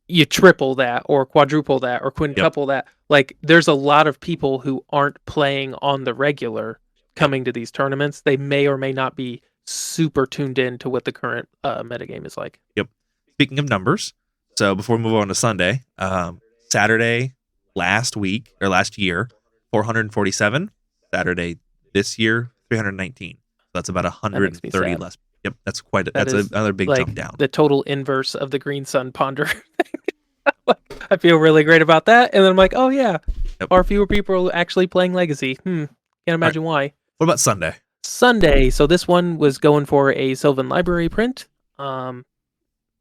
you triple that or quadruple that or quintuple that. Like, there's a lot of people who aren't playing on the regular coming to these tournaments. They may or may not be super tuned in to what the current metagame is like. Yep. Speaking of numbers, so before we move on to Sunday, Saturday last year, 447. Saturday this year, 319. So that's about 130 less. Yep, that's another big jump down. The total inverse of the Green Sun Ponder. I feel really great about that. And then I'm like, oh yeah, far fewer people are actually playing Legacy. Can't imagine why. What about Sunday? Sunday. So this one was going for a Sylvan Library print.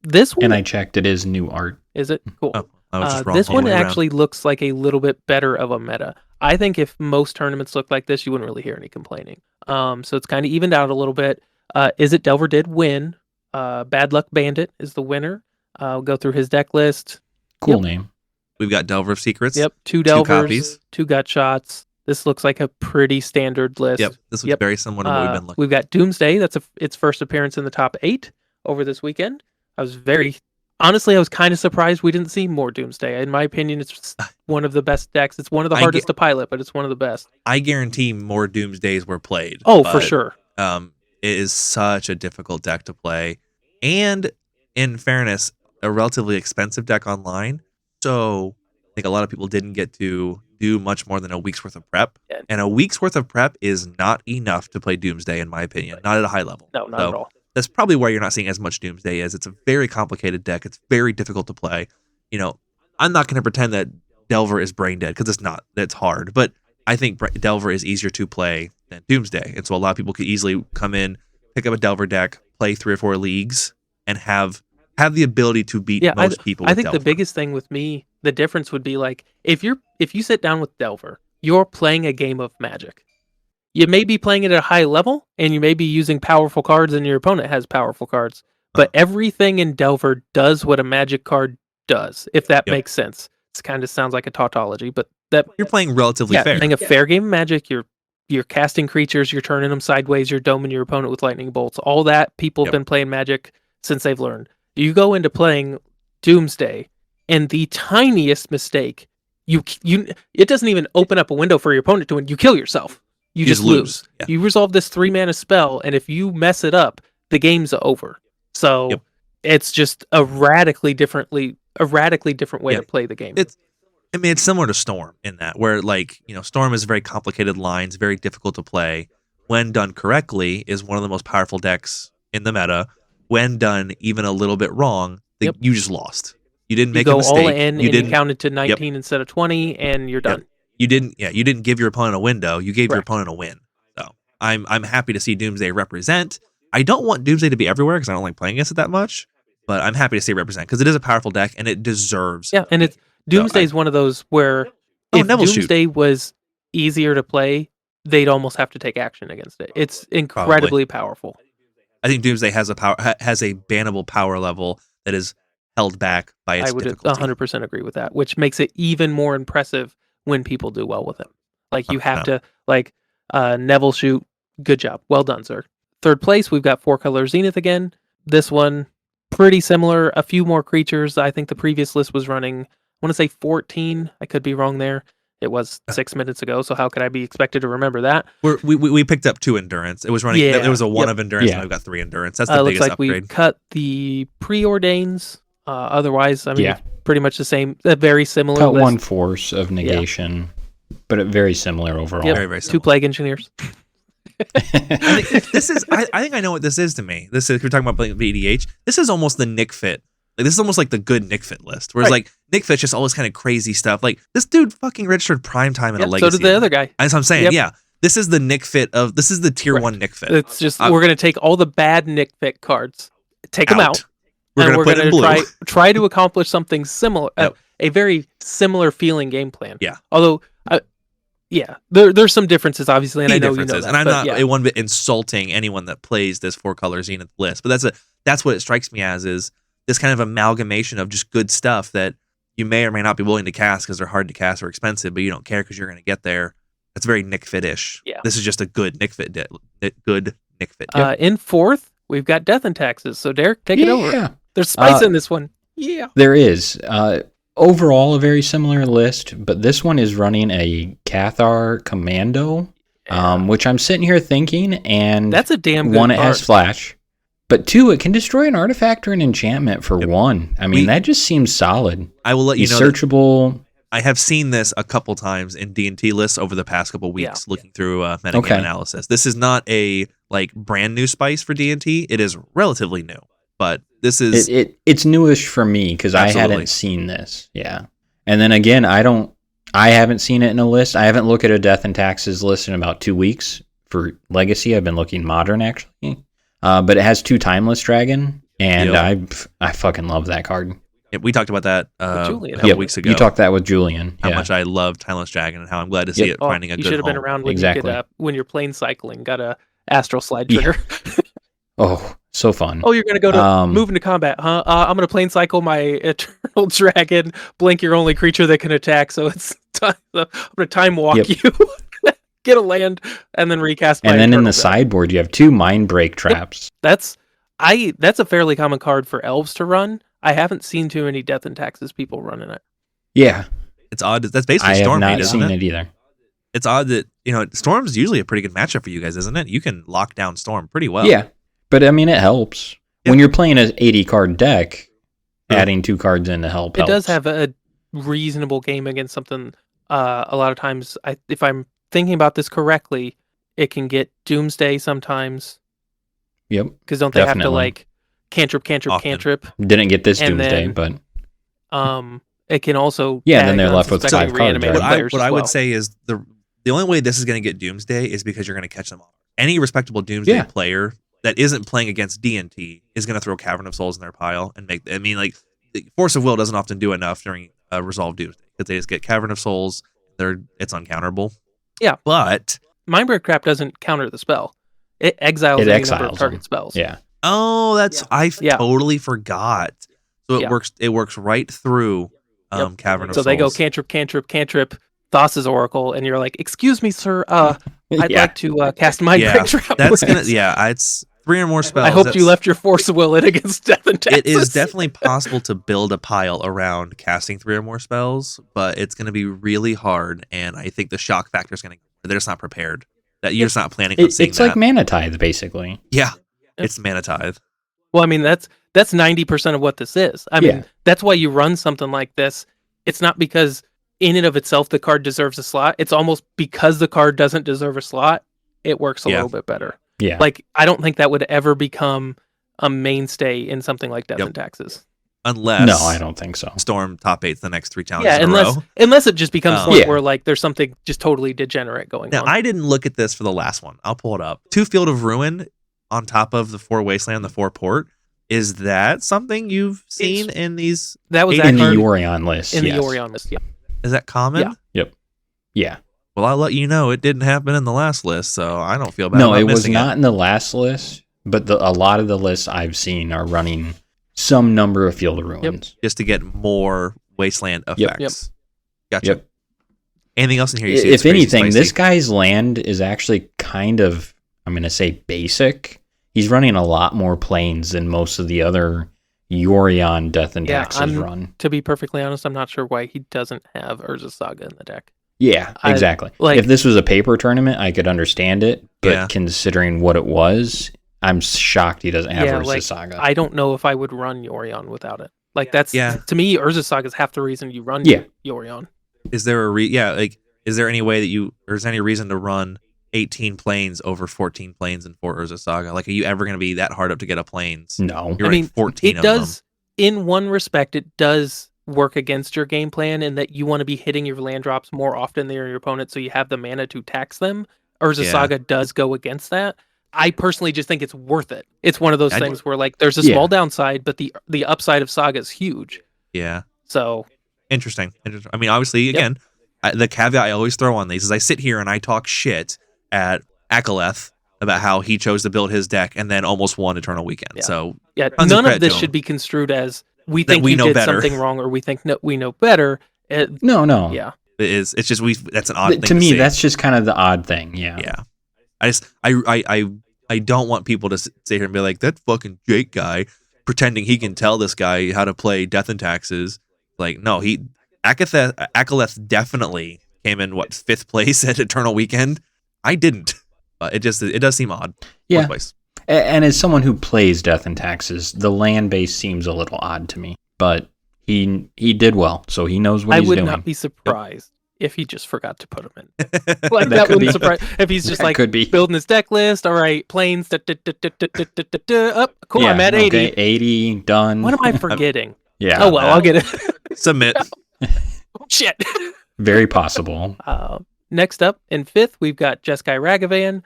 This one, And I checked, it is new art. is it cool? Oh, I was just wrong This all the one way around. actually looks like a little bit better of a meta. I think if most tournaments looked like this, you wouldn't really hear any complaining. So it's kind of evened out a little bit. Is it Delver did win? Bad Luck Bandit is the winner. I'll go through his deck list. Cool Yep. name. We've got Delver of Secrets. Yep, two Delvers, copies. two Gut Shots. This looks like a pretty standard list. Yep. This was very similar to what we've been looking. We've got Doomsday. That's its first appearance in the top 8 over this weekend. I was kind of surprised we didn't see more Doomsday. In my opinion, it's one of the best decks. It's one of the hardest to pilot, but it's one of the best. I guarantee more Doomsdays were played. Oh, for sure. It is such a difficult deck to play. And in fairness, a relatively expensive deck online. So I think a lot of people didn't get to do much more than a week's worth of prep. Yeah. And a week's worth of prep is not enough to play Doomsday, in my opinion. Not at a high level. No, not at all. That's probably why you're not seeing as much Doomsday as it's a very complicated deck. It's very difficult to play. I'm not going to pretend that Delver is brain dead because it's not. It's hard. But I think Delver is easier to play than Doomsday. And so a lot of people could easily come in, pick up a Delver deck, play 3 or 4 leagues, and have the ability to beat most people with I think Delver. the biggest thing with me, the difference would be like if you sit down with Delver, you're playing a game of Magic. You may be playing it at a high level, and you may be using powerful cards, and your opponent has powerful cards. But everything in Delver does what a Magic card does, if that makes sense. It kind of sounds like a tautology, but that You're playing relatively fair. You're playing a fair game of Magic. You're casting creatures. You're turning them sideways. You're doming your opponent with lightning bolts. All that people have been playing Magic since they've learned. You go into playing Doomsday, and the tiniest mistake, it doesn't even open up a window for your opponent to win. You kill yourself. You just lose. Yeah. You resolve this 3-mana spell, and if you mess it up, the game's over. So it's just a radically different way to play the game. It's similar to Storm in that, where Storm is very complicated lines, very difficult to play. When done correctly, is one of the most powerful decks in the meta. When done even a little bit wrong, you just lost. You didn't make a mistake. You go all in, and you counted to 19 instead of 20, and you're done. You didn't give your opponent a window. You gave your opponent a win. So I'm happy to see Doomsday represent. I don't want Doomsday to be everywhere because I don't like playing against it that much. But I'm happy to see it represent because it is a powerful deck and it deserves. Yeah, and Doomsday is one of those where if Doomsday was easier to play, they'd almost have to take action against it. It's incredibly powerful. I think Doomsday has a bannable power level that is held back by its difficulty. I would 100% agree with that, which makes it even more impressive when people do well with it. Like you have to, Neville Shoot, good job. Well done, sir. Third place, we've got 4-color Zenith again. This one, pretty similar. A few more creatures. I think the previous list was running, I want to say 14. I could be wrong there. It was 6 minutes ago, so how could I be expected to remember that? We picked up 2 endurance. It was running. It was a 1 of endurance, and I've got 3 endurance. That's the biggest upgrade. Looks like we cut the preordains. Otherwise, it's pretty much the same. A very similar. Cut list. 1 force of negation, but very similar overall. Yep. Very, very similar. 2 plague engineers. I think this is. I think I know what this is to me. This is. We're talking about playing VDH. This is almost the Nick Fit. Like this is almost like the good Nick Fit list. Whereas like Nick Fit's just all this kind of crazy stuff. Like this dude fucking registered Primetime in a Legacy. So did the other guy. That's what I'm saying. Yeah. This is the Nick Fit of. This is the tier 1 Nick Fit. It's just we're gonna take all the bad Nick Fit cards, take them out. We're gonna try to accomplish something similar, a very similar feeling game plan. Yeah. Although, there's some differences, obviously, and I know you know that. And I'm not a one bit insulting anyone that plays this 4-color Zenith list, but that's what it strikes me as is this kind of amalgamation of just good stuff that you may or may not be willing to cast because they're hard to cast or expensive, but you don't care because you're going to get there. That's very Nick Fit-ish. Yeah. This is just a good Nick Fit. Good Nick Fit. In 4th, we've got Death and Taxes. So Derek, take it over. There's spice in this one. Yeah. There is. Overall, a very similar list, but this one is running a Cathar Commando, which I'm sitting here thinking, and that's a damn good one, it card. has flash, but 2, it can destroy an artifact or an enchantment for 1. I mean, that just seems solid. I will let you know. Searchable. I have seen this a couple times in D&T lists over the past couple weeks, looking through metagame analysis. This is not a brand new spice for D&T. It is relatively new, but this is it's newish for me because I hadn't seen this. Yeah, and then again, I haven't seen it in a list. I haven't looked at a Death and Taxes list in about 2 weeks for Legacy. I've been looking Modern actually, but it has 2 Timeless Dragon, and I fucking love that card. Yeah, we talked about that a couple weeks ago. You talked that with Julian. How much I love Timeless Dragon and how I'm glad to see it finding a good home. You should have been around when you could, when you're plane cycling, got a Astral Slide trigger. Oh, so fun. Oh, you're going to go to move into combat, huh? I'm going to plane cycle my Eternal Dragon, blink your only creature that can attack, so it's time. I'm going to time walk you, get a land, and then recast my And then in Eternal the sideboard, you have 2 Mind Break traps. That's a fairly common card for elves to run. I haven't seen too many Death and Taxes people running it. Yeah. It's odd. That's basically I Storm have not isn't seen it? it either. It's odd that, Storm's usually a pretty good matchup for you guys, isn't it? You can lock down Storm pretty well. Yeah. But I mean, it helps. When you're playing an 80 card deck, adding 2 cards in to help It helps. does have a reasonable game against something. A lot of times, if I'm thinking about this correctly, it can get Doomsday sometimes. Yep. Because don't they have to cantrip, cantrip? Didn't get this Doomsday, but it can also then they're left with 5 cards. What I would say is the only way this is going to get Doomsday is because you're going to catch them all. Any respectable Doomsday player that isn't playing against D&T is going to throw Cavern of Souls in their pile and make. I mean, Force of Will doesn't often do enough during Resolve Doomsday because they just get Cavern of Souls. It's uncounterable. Yeah, but Mindbreak Trap doesn't counter the spell. It exiles any number of target spells. Yeah. Oh, I totally forgot. So it works right through Cavern of Souls. So they go cantrip, Thassa's Oracle, and you're like, excuse me, sir, I'd like to cast Mindbreak Trap. That's gonna it's 3 or more spells. I hope you left your Force of Will in against Death and Taxes. It is definitely possible to build a pile around casting 3 or more spells, but it's going to be really hard, and I think the shock factor is going to. They're just not prepared. That you're just not planning on seeing it's like Mana Tithe, basically. Yeah, it's Mana Tithe. Well, I mean that's 90% of what this is. I mean that's why you run something like this. It's not because in and of itself the card deserves a slot. It's almost because the card doesn't deserve a slot. It works a little bit better. Yeah. I don't think that would ever become a mainstay in something like Death and Taxes. Unless no, I don't think so. Storm top 8's the next 3 challenges in a row. Unless it just becomes point where there's something just totally degenerate going on. Now, I didn't look at this for the last one. I'll pull it up. 2 Field of Ruin on top of the 4 Wasteland, the 4 Port. Is that something you've seen in these? That was in the Yorion list. In the Yorion list, yeah. Is that common? Yeah. Yep. Yeah. Well, I'll let you know it didn't happen in the last list, so I don't feel bad. No, it was not in the last list, but a lot of the lists I've seen are running some number of Field of Ruins. Just to get more Wasteland effects. Yep. Gotcha. Yep. Anything else in here you see? If anything, this guy's land is actually kind of, I'm going to say, basic. He's running a lot more planes than most of the other Yorion Death and Taxes run. To be perfectly honest, I'm not sure why he doesn't have Urza's Saga in the deck. Yeah, exactly. If this was a paper tournament, I could understand it, but considering what it was, I'm shocked he doesn't have Urza's Saga. I don't know if I would run Yorion without it. That's to me, Urza's Saga is half the reason you run Yorion. Is there is there any way that or is there any reason to run 18 planes over 14 planes in 4 Urza Saga. Like, are you ever going to be that hard up to get a planes? No. You're running 14 it of does, them. in one respect, it does work against your game plan in that you want to be hitting your land drops more often than your opponent so you have the mana to tax them. Urza Yeah. Saga does go against that. I personally just think it's worth it. It's one of those I do- things where like there's a Yeah. small downside, but the upside of Saga is huge. Yeah. So Interesting. I mean, obviously, again, the caveat I always throw on these is I sit here and I talk shit at Akaleth about how he chose to build his deck and then almost won Eternal Weekend. Yeah. So yeah, Tons of none credit of this to should him. be construed as we That think we you know did better. something wrong or we think we know better. No. Yeah. it's just that's an odd thing To me, say. that's just kind of the odd thing. Yeah. Yeah. I don't want people to sit here and be like, that fucking Jake guy pretending he can tell this guy how to play Death and Taxes. Like, no, Akaleth definitely came in 5th place at Eternal Weekend. I didn't. But it does seem odd. Yeah. Fourth place. And as someone who plays Death and Taxes, the land base seems a little odd to me. But he did well, so he knows what I he's would doing. not be surprised if he just forgot to put him in. That Like that could wouldn't be. surprise if he's just That like could be. building his deck list. All right, planes. Up, cool. I'm at 80. Okay, 80 done. What am I forgetting? Yeah. Oh well, I'll get it. Submit. Shit. Very possible. Next up in 5th, we've got Jeskai Ragavan.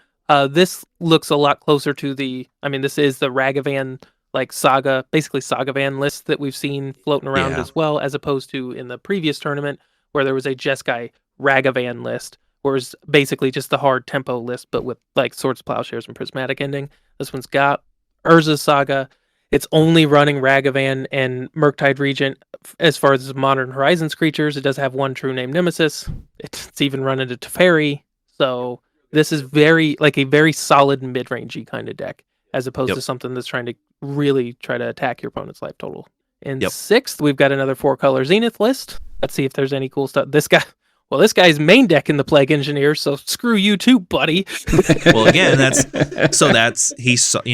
This looks a lot closer to this is the Ragavan like Saga, basically Sagavan list that we've seen floating around Yeah. as well, as opposed to in the previous tournament where there was a Jeskai Ragavan list, where it's basically just the hard tempo list, but with like Swords, Plowshares, and Prismatic ending. This one's got Urza Saga. It's only running Ragavan and Murktide Regent as far as Modern Horizons creatures. It does have one true name Nemesis. It's even running a Teferi. So this is a very solid mid-rangey kind of deck, as opposed to something that's trying to really try to attack your opponent's life total. In 6th, we've got another 4-color Zenith list. Let's see if there's any cool stuff. This guy's main deck in the Plague Engineer, so screw you too, buddy. Well, again, he saw.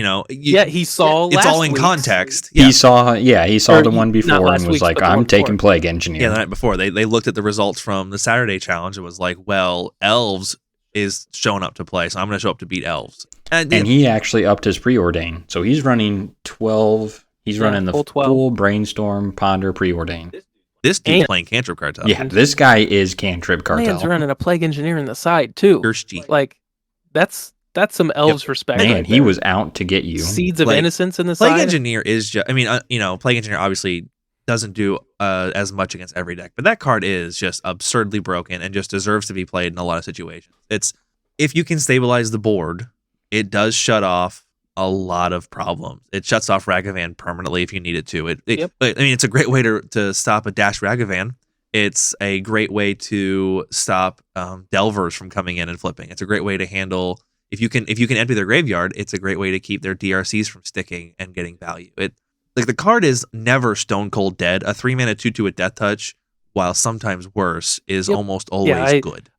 He saw. It's last all in week's. context. Yeah. He saw Or the one not before last and was week's, like, but the I'm one taking before. Plague Engineer. Yeah, the night before they looked at the results from the Saturday challenge and was like, well, Elves is showing up to play, so I'm going to show up to beat Elves. And he actually upped his preordain. So he's running 12. He's running the full 12. full Brainstorm Ponder preordain. this dude's And- playing Cantrip Cartel. Yeah, this guy is Cantrip Man's Cartel. running a Plague Engineer in the side too. Curse G. Like that's some elves respect. Man, right he there. was out to get you. Seeds of Like, Innocence in the Plague side. Engineer is just, Plague Engineer obviously doesn't do as much against every deck, but that card is just absurdly broken and just deserves to be played in a lot of situations. If you can stabilize the board, it does shut off a lot of problems. It shuts off Ragavan permanently if you need it to. It's a great way to stop a dash Ragavan. It's a great way to stop Delvers from coming in and flipping. It's a great way to handle if you can empty their graveyard. It's a great way to keep their DRCs from sticking and getting value. The card is never stone cold dead. A 3-mana 2/2 with Death Touch, while sometimes worse, is almost always good.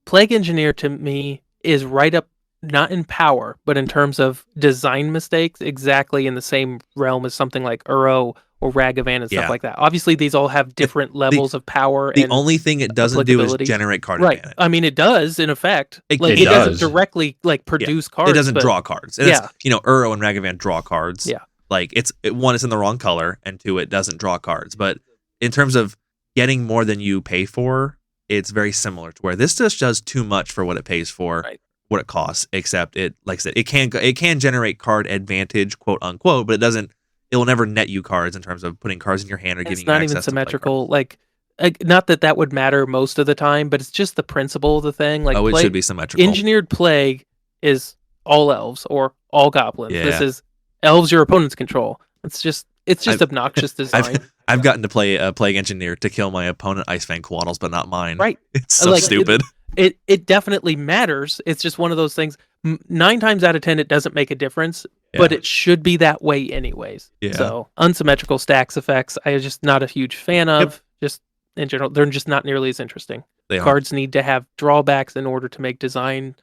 Plague Engineer to me is right up, not in power, but in terms of design mistakes, exactly in the same realm as something like Uro or Ragavan and stuff like that. Obviously, these all have different levels of power. The and only thing it doesn't do is applicability. generate card Right. advantage. I mean, it does in effect. It It does. doesn't directly produce cards. It doesn't but draw cards. And Uro and Ragavan draw cards. Yeah. Like one, it's in the wrong color, and 2, it doesn't draw cards. But in terms of getting more than you pay for, it's very similar to where this just does too much for what it pays for, what it costs. Except it, like I said, it can generate card advantage, quote unquote, but it will never net you cards in terms of putting cards in your hand or giving It's you not access even to play symmetrical. Not that would matter most of the time, but it's just the principle of the thing. Like, it should be symmetrical. Engineered Plague is all elves or all goblins. Yeah. This is elves your opponents control. It's just obnoxious design. I've gotten to play a Plague Engineer to kill my opponent Icefang Quaddles, but not mine. Right. It's so stupid. It definitely matters. It's just one of those things. 9 times out of 10, it doesn't make a difference, but it should be that way anyways. Yeah. So unsymmetrical stacks effects, I am just not a huge fan of. Just in general, they're just not nearly as interesting. Cards need to have drawbacks in order to make design.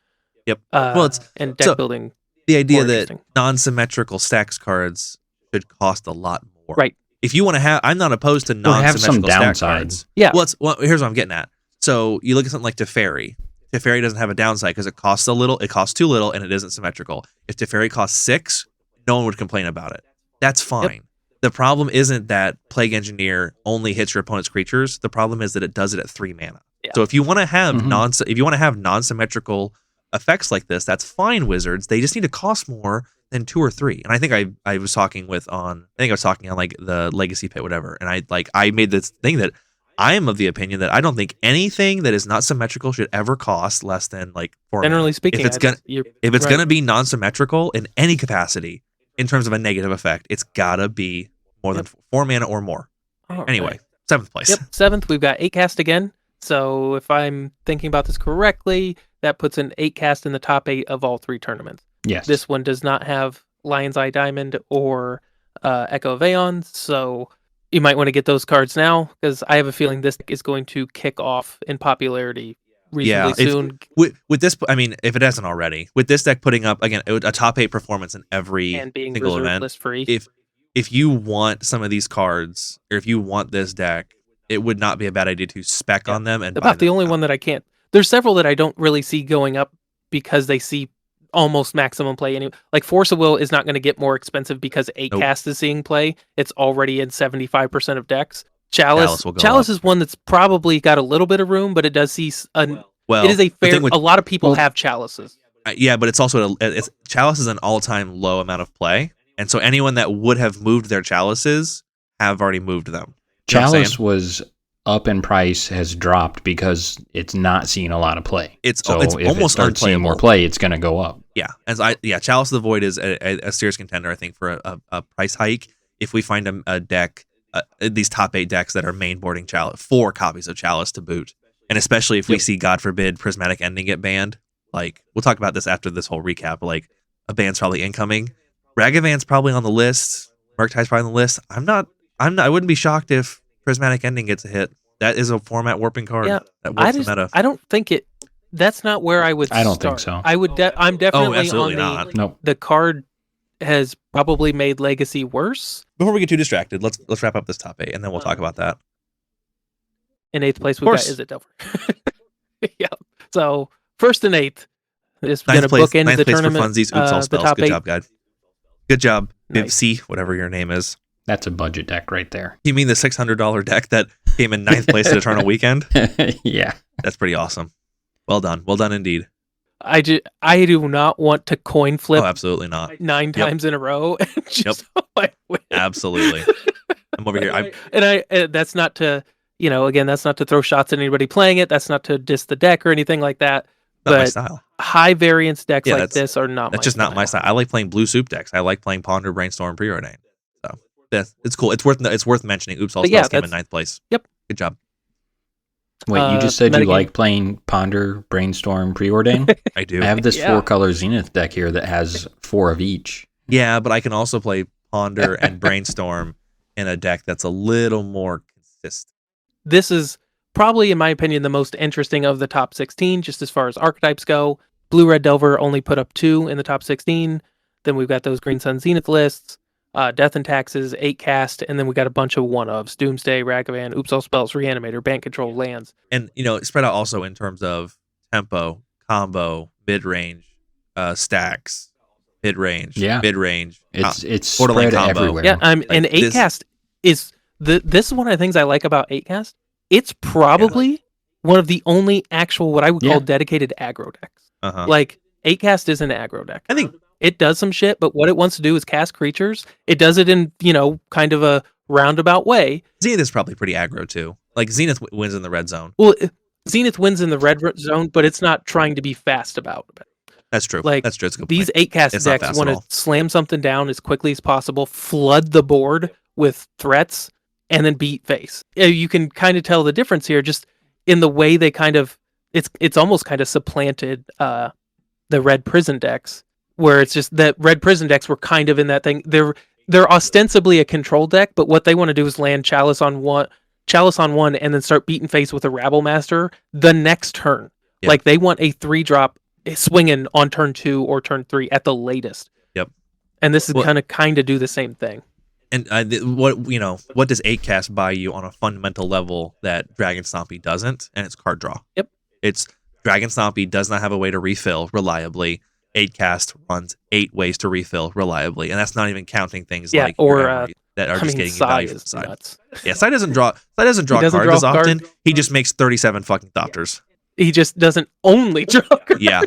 Yep. And deck building. The idea more that interesting. non-symmetrical stacks cards should cost a lot more. Right. If you want to have, I'm not opposed to Or have some non-symmetrical stack downsides. cards. Yeah. Well, here's what I'm getting at. So you look at something like Teferi. Teferi doesn't have a downside because it costs too little, and it isn't symmetrical. If Teferi costs 6, no one would complain about it. That's fine. Yep. The problem isn't that Plague Engineer only hits your opponent's creatures. The problem is that it does it at 3 mana. Yeah. So if you want to have Mhm. non-symmetrical effects like this, that's fine, Wizards. They just need to cost more than 2 or 3. And I think I was talking on like the Legacy Pit, whatever. And I made this thing that I am of the opinion that I don't think anything that is not symmetrical should ever cost less than like 4 mana. Generally speaking, If it's gonna be non-symmetrical in any capacity in terms of a negative effect, it's gotta be more than 4 mana or more. Anyway, 7th place. Yep, 7th, we've got 8 cast again. So if I'm thinking about this correctly, that puts an 8 cast in the top 8 of all 3 tournaments. Yes. This one does not have Lion's Eye Diamond or Echo of Aeon, so you might want to get those cards now, because I have a feeling this is going to kick off in popularity reasonably soon. With this, I mean, if it hasn't already, with this deck putting up, again, a top 8 performance in every And being single reserve event, list free. if you want some of these cards, or if you want this deck, it would not be a bad idea to spec on them. And about the only one that I can't. There's several that I don't really see going up because they see almost maximum play. Like Force of Will is not going to get more expensive because 8 cast is seeing play. It's already in 75% of decks. Chalice is one that's probably got a little bit of room, but it does see it is a fair. A lot of people have chalices. Yeah, but it's also Chalice is an all-time low amount of play, and so anyone that would have moved their chalices have already moved them. You know Chalice was up in price, has dropped because it's not seeing a lot of play. It's if almost it starts seeing more play, it's going to go up. Yeah, Chalice of the Void is a serious contender, I think, for a price hike. If we find a deck, these top 8 decks that are mainboarding Chalice, 4 copies of Chalice to boot, and especially if we see, God forbid, Prismatic Ending get banned. Like, we'll talk about this after this whole recap. Like, a ban's probably incoming. Ragavan's probably on the list. Murktide probably on the list. I wouldn't be shocked if Prismatic Ending gets a hit. That is a format warping card. Yeah, that warps the meta. I don't think it. That's not where I would. I don't start. think so. I'm definitely absolutely on not. Nope. The card has probably made Legacy worse. Before we get too distracted, let's wrap up this top 8, and then we'll talk about that. In 8th place, we've got Is It Delver? Yeah. So 1st and 8th is going to book into the tournament. For funsies, oops, all spells. Good job, guys. Good job, Nice. C, whatever your name is. That's a budget deck right there. You mean the $600 deck that came in 9th place at Eternal Weekend? Yeah. That's pretty awesome. Well done indeed. I do not want to coin flip. Oh, absolutely not. 9 times in a row. And just win. Absolutely. I'm over here. That's not to, again, that's not to throw shots at anybody playing it. That's not to diss the deck or anything like that. Not my style. High variance decks like this are not. That's just not my style. I like playing blue soup decks. I like playing Ponder, Brainstorm, Preordain. So it's cool. It's worth mentioning. Oops, all spells came in 9th place. Yep. Good job. Wait, you just said you like playing Ponder, Brainstorm, Preordain? I do. I have this 4-color Zenith deck here that has 4 of each. Yeah, but I can also play Ponder and Brainstorm in a deck that's a little more consistent. This is probably, in my opinion, the most interesting of the top 16, just as far as archetypes go. Blue Red Delver only put up 2 in the top 16. Then we've got those Green Sun Zenith lists, Death and Taxes, 8 cast, and then we got a bunch of 1-ofs: Doomsday, Ragavan, Oops All Spells, Reanimator, Bank Control, lands. And spread out also in terms of tempo, combo, mid range, stacks, mid range, It's spread everywhere. Yeah, and 8 cast is this is one of the things I like about 8 cast. It's probably one of the only actual what I would call dedicated aggro decks. Like 8 cast is an aggro deck. I think it does some shit, but what it wants to do is cast creatures. It does it in, kind of a roundabout way. Zenith is probably pretty aggro too. Like Zenith wins in the red zone. Well, Zenith wins in the red zone, but it's not trying to be fast about it. That's true. Like, that's true. It's a good these point. 8 cast decks want to slam something down as quickly as possible, flood the board with threats, and then beat face. You can kind of tell the difference here just in the way they kind of, it's almost kind of supplanted the red prison decks, where it's just that red prison decks were kind of in that thing. They're ostensibly a control deck, but what they want to do is land Chalice on one, and then start beating face with a Rabble Master the next turn. Yep. Like they want a 3-drop swinging on turn 2 or turn 3 at the latest. Yep. And this is kind of do the same thing. And what does 8 cast buy you on a fundamental level that Dragon Stompy doesn't? And it's card draw. Yep. It's Dragon Stompy does not have a way to refill reliably. 8cast runs 8 ways to refill reliably, and that's not even counting things like or your Emery that are just getting you Sai value from the is side. nuts. Yeah, Sai doesn't draw cards draw as often. cards. He just makes 37 fucking Thopters. He just doesn't only draw cards. Yeah.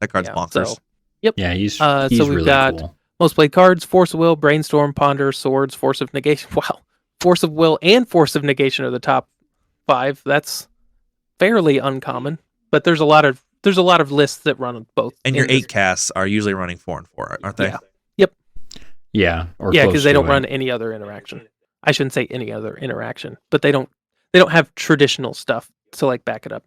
That card's Yeah, bonkers. so- Yep. Yeah, he's So we've really got cool. most played cards: Force of Will, Brainstorm, Ponder, Swords, Force of Negation. Wow, Force of Will and Force of Negation are the top 5. That's fairly uncommon, but there's a lot of lists that run both. And your in this- 8casts are usually running 4 and 4, aren't they? Yeah. Yeah, or Yeah, close because they to don't it. run any other interaction. I shouldn't say any other interaction, but they don't have traditional stuff to like back it up.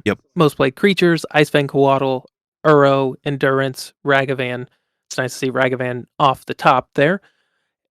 Yep. Most played creatures: Icefang, Coatl, Uro, Endurance, Ragavan. It's nice to see Ragavan off the top there,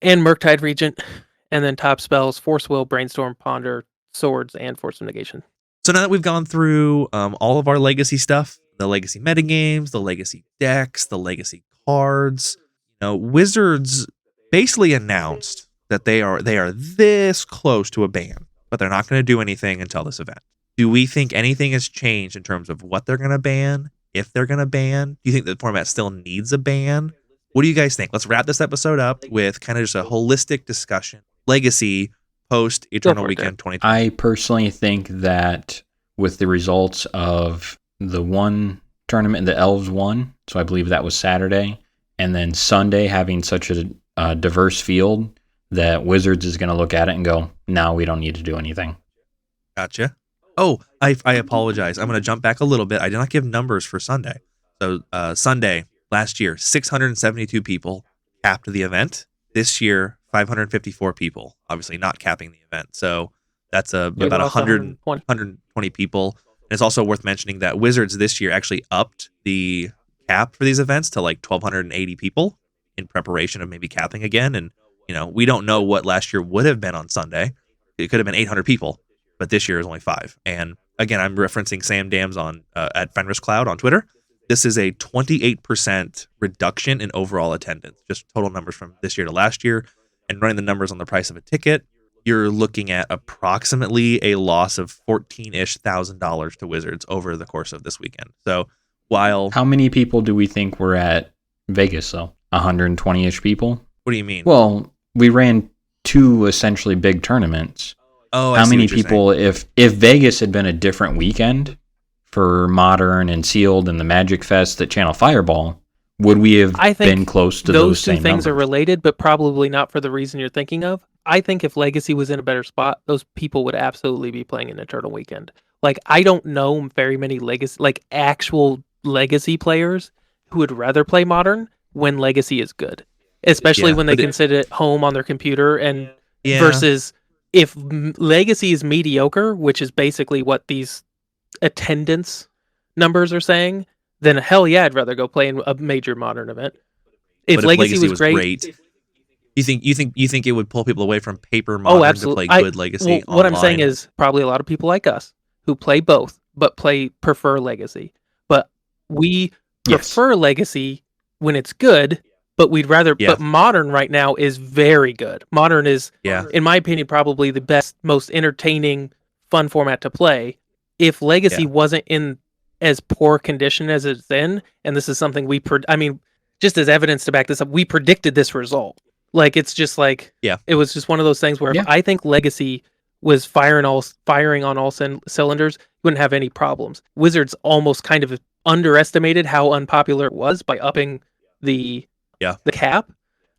and Murktide Regent, and then top spells: Force Will, Brainstorm, Ponder, Swords, and Force of Negation. So now that we've gone through all of our legacy stuff, the legacy metagames, the legacy decks, the legacy cards, Wizards basically announced that they are this close to a ban, but they're not going to do anything until this event. Do we think anything has changed in terms of what they're going to ban, if they're going to ban? Do you think the format still needs a ban? What do you guys think? Let's wrap this episode up with kind of just a holistic discussion. Legacy post Eternal for it, Weekend 2020. I personally think that with the results of the one tournament, the Elves won, so I believe that was Saturday, and then Sunday having such a diverse field, that Wizards is going to look at it and go, no, we don't need to do anything. Gotcha. Oh, I apologize. I'm going to jump back a little bit. I did not give numbers for Sunday. So Sunday, last year, 672 people capped the event. This year, 554 people, obviously not capping the event. So that's about 120 people. And it's also worth mentioning that Wizards this year actually upped the cap for these events to like 1,280 people in preparation of maybe capping again. And, we don't know what last year would have been on Sunday. It could have been 800 people, but this year is only 5. And again, I'm referencing Sam Dams on at Fenris Cloud on Twitter. This is a 28% reduction in overall attendance, just total numbers from this year to last year. And running the numbers on the price of a ticket, you're looking at approximately a loss of $14,000 to Wizards over the course of this weekend. So while... How many people do we think were at Vegas, though? 120-ish people? What do you mean? Well, we ran 2 essentially big tournaments. Oh, How many people, if Vegas had been a different weekend for Modern and Sealed and the Magic Fest at Channel Fireball, would we have been close to those two same things numbers? are related, but probably not for the reason you're thinking of. I think if Legacy was in a better spot, those people would absolutely be playing an Eternal Weekend. Like, I don't know very many Legacy, like actual Legacy players who would rather play Modern when Legacy is good, especially when they can sit at home on their computer and versus if Legacy is mediocre, which is basically what these attendance numbers are saying, then hell yeah, I'd rather go play in a major Modern event. If Legacy was great, you think it would pull people away from paper Modern to play good Legacy? Well, what I'm saying is probably a lot of people like us who play both, but prefer Legacy. But we prefer Legacy when it's good, but we'd rather. But Modern right now is very good. Modern is, in my opinion, probably the best, most entertaining, fun format to play. If Legacy wasn't in as poor condition as it's in, and this is something just as evidence to back this up, we predicted this result. Like, it's just like, it was just one of those things where if I think Legacy was firing on all cylinders, you wouldn't have any problems. Wizards almost kind of underestimated how unpopular it was by upping the cap.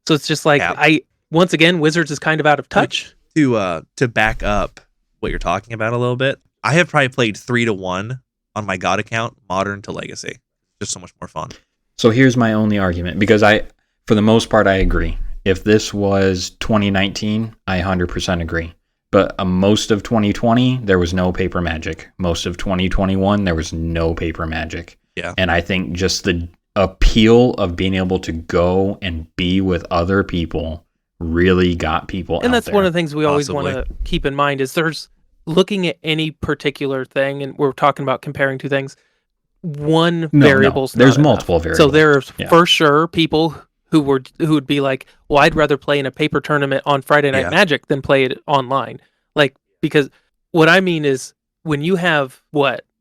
So it's just like, once again, Wizards is kind of out of touch. To back up what you're talking about a little bit, I have probably played 3-1 on my God account, Modern to Legacy. Just so much more fun. So here's my only argument, because for the most part, I agree. If this was 2019, I 100% agree. But most of 2020, there was no paper Magic. Most of 2021, there was no paper Magic. Yeah. And I think just the appeal of being able to go and be with other people really got people and out that's there. one of the things we always want to keep in mind is there's looking at any particular thing, and we're talking about comparing two things. Variable's there's not multiple enough. variables. So there's for sure people who would be like, well, I'd rather play in a paper tournament on Friday Night Magic than play it online. Like, because what I mean is when you have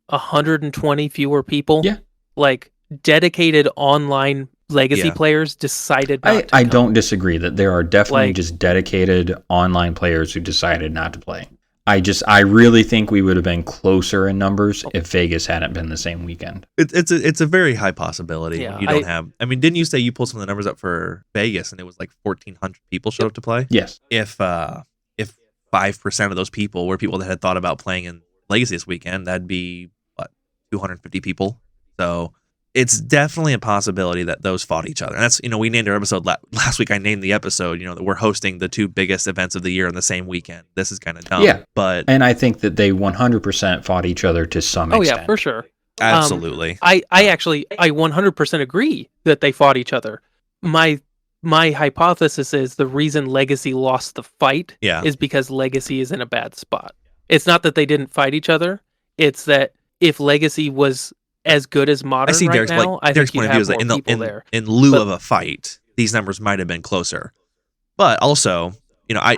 120 fewer people. Yeah. Like dedicated online legacy players decided not to I come. don't disagree that there are definitely Like- just dedicated online players who decided not to play. I really think we would have been closer in numbers if Vegas hadn't been the same weekend. It's a very high possibility Yeah, when you don't have. I mean, didn't you say you pulled some of the numbers up for Vegas and it was like 1,400 people showed up to play? Yes. If 5% of those people were people that had thought about playing in Legacy this weekend, that'd be what, 250 people. So it's definitely a possibility that those fought each other. And that's, we named our episode last week. I named the episode, that we're hosting the two biggest events of the year in the same weekend. This is kind of dumb. Yeah. But And I think that they 100% fought each other to some Oh extent. yeah, for sure. absolutely. I 100% agree that they fought each other. My hypothesis is the reason Legacy lost the fight Yeah. is because Legacy is in a bad spot. It's not that they didn't fight each other. It's that if Legacy was as good as Modern I see right Derek's, now, I Derek's think you'd point of view is have that more people there. in lieu But- of a fight, these numbers might have been closer. But also, I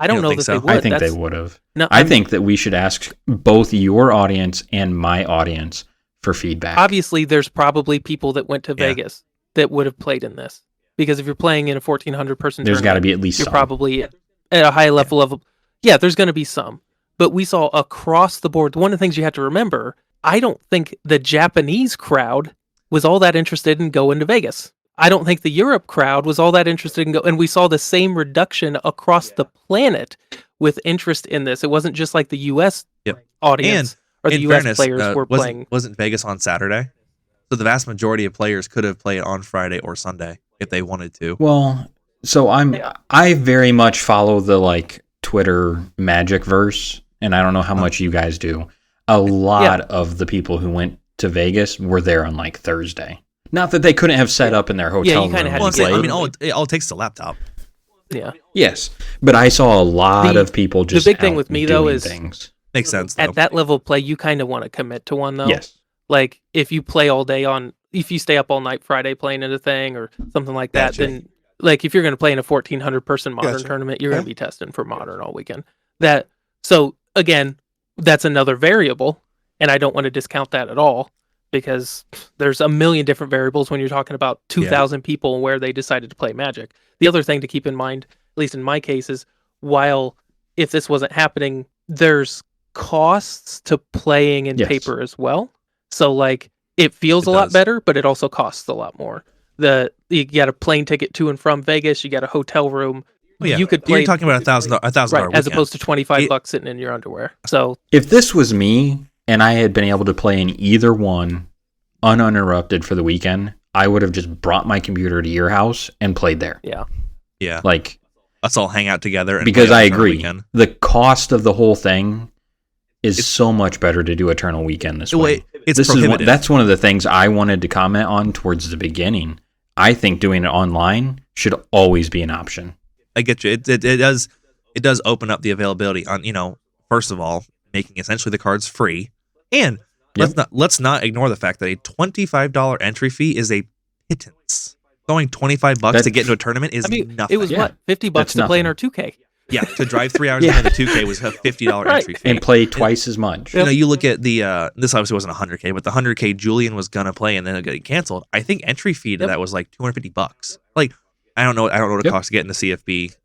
don't know think that so? they would. I think That's- they would have. No, I think that we should ask both your audience and my audience for feedback. obviously there's probably people that went to Yeah. Vegas that would have played in this, because if you're playing in a 1,400 person There's got to tournament, be at least you're some. probably at a high level of, there's going to be some. But we saw across the board, one of the things you have to remember, I don't think the Japanese crowd was all that interested in going to Vegas. I don't think the Europe crowd was all that interested in and we saw the same reduction across the planet with interest in this. It wasn't just like the US Yep. audience or the in US fairness, players were playing. wasn't Vegas on Saturday? So the vast majority of players could have played on Friday or Sunday if they wanted to. Well, so I very much follow the Twitter magic verse, and I don't know how much you guys do. A lot of the people who went to Vegas were there on Thursday. Not that they couldn't have set up in their hotel you kinda room had and to get- I played. mean, all it takes is a laptop. Yeah. Yes, but I saw a lot The- of people just big thing out with me, though, doing is- things. Makes sense, though. At that level of play, you kind of want to commit to one, though. Yes. Like, if you play all day if you stay up all night Friday playing at a thing or something like that, Gotcha. then, if you're going to play in a 1,400 person Modern Gotcha. tournament, you're going to be testing for Modern all weekend. So, again, that's another variable, and I don't want to discount that at all, because there's a million different variables when you're talking about 2,000 people and where they decided to play Magic. The other thing to keep in mind, at least in my case, is if this wasn't happening, there's costs to playing in Yes. paper as well. So it feels It a lot does. better, but it also costs a lot more. You got a plane ticket to and from Vegas, you got a hotel room. Oh, yeah. You could play You're talking about $1,000 right, as weekend. opposed to $25 It- bucks sitting in your underwear. So If this was me and I had been able to play in either one uninterrupted for the weekend, I would have just brought my computer to your house and played there. yeah, Yeah, Let's all hang out together. And because play on I Eternal agree, Weekend. the cost of the whole thing is so much better to do Eternal Weekend this way. It's This is prohibitive. that's one of the things I wanted to comment on towards the beginning. I think doing it online should always be an option. I get you. It does open up the availability on, first of all, making essentially the cards free. And let's not ignore the fact that a $25 entry fee is a pittance. Going $25 to get into a tournament is nothing. it was what, $50 That's to play in nothing. our 2K. Yeah, to drive 3 hours Yeah. into the 2K was a $50 Right. entry fee. And play twice as much. You look at the this obviously wasn't 100K, but the 100K Julian was gonna play and then it getting canceled. I think entry fee to that was like $250. I don't know what it costs to get into CFB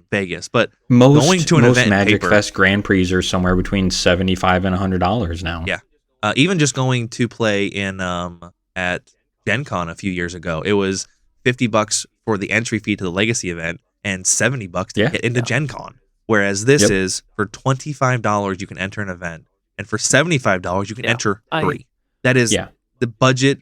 Vegas, but going to an most event in Magic paper- Fest Grand Prix are somewhere between $75 and $100 now. Yeah. Even just going to play in at Gen Con a few years ago, it was $50 for the entry fee to the Legacy event and $70 to get into Gen Con. Whereas this is for $25 you can enter an event, and for $75 you can enter 3. That is the budget.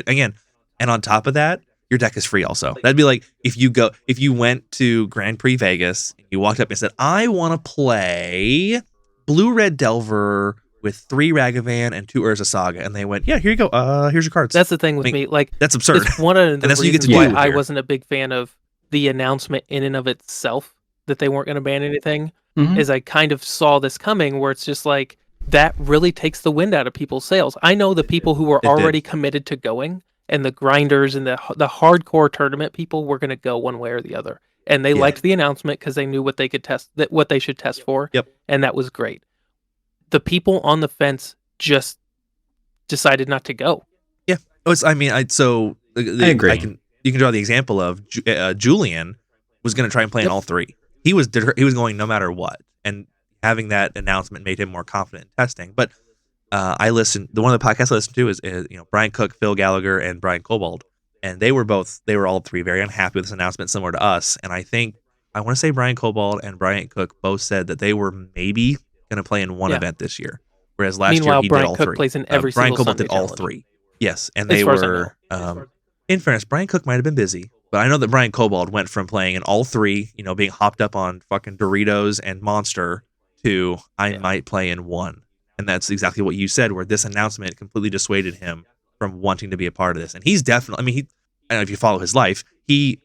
Again, and on top of that, your deck is free also. That'd be like if you went to Grand Prix Vegas and you walked up and said, I want to play Blue Red Delver with 3 Ragavan and 2 Urza Saga, and they went, yeah, here you go. Here's your cards. That's the thing with me. That's absurd. It's one of the that's what you get reasons to why do I here. wasn't a big fan of the announcement in and of itself that they weren't going to ban anything. Mhm. Is I kind of saw this coming, where it's just like that really takes the wind out of people's sails. I know the people who were It did. already committed to going, and the grinders and the hardcore tournament people were going to go one way or the other, and they liked the announcement because they knew what they could test, what they should test for. Yep. And that was great. The people on the fence just decided not to go. Yeah. I agree. You can draw the example of Julian was going to try and play in all three. He was going no matter what, and having that announcement made him more confident in testing. But I listened. One of the podcasts I listened to is Brian Cook, Phil Gallagher, and Brian Cobalt, and they were all three very unhappy with this announcement, similar to us. And I want to say Brian Cobalt and Brian Cook both said that they were maybe going to play in one event this year, whereas last year he Brian did all Cook three. plays in every Brian single Cobalt Sunday did all challenge. three. Yes, and As they far as I were. know. In fairness, Brian Cook might have been busy, but I know that Brian Cobalt went from playing in all three, being hopped up on fucking Doritos and Monster, to I might play in one. And that's exactly what you said, where this announcement completely dissuaded him from wanting to be a part of this. And he's definitely, I don't know if you follow his life, he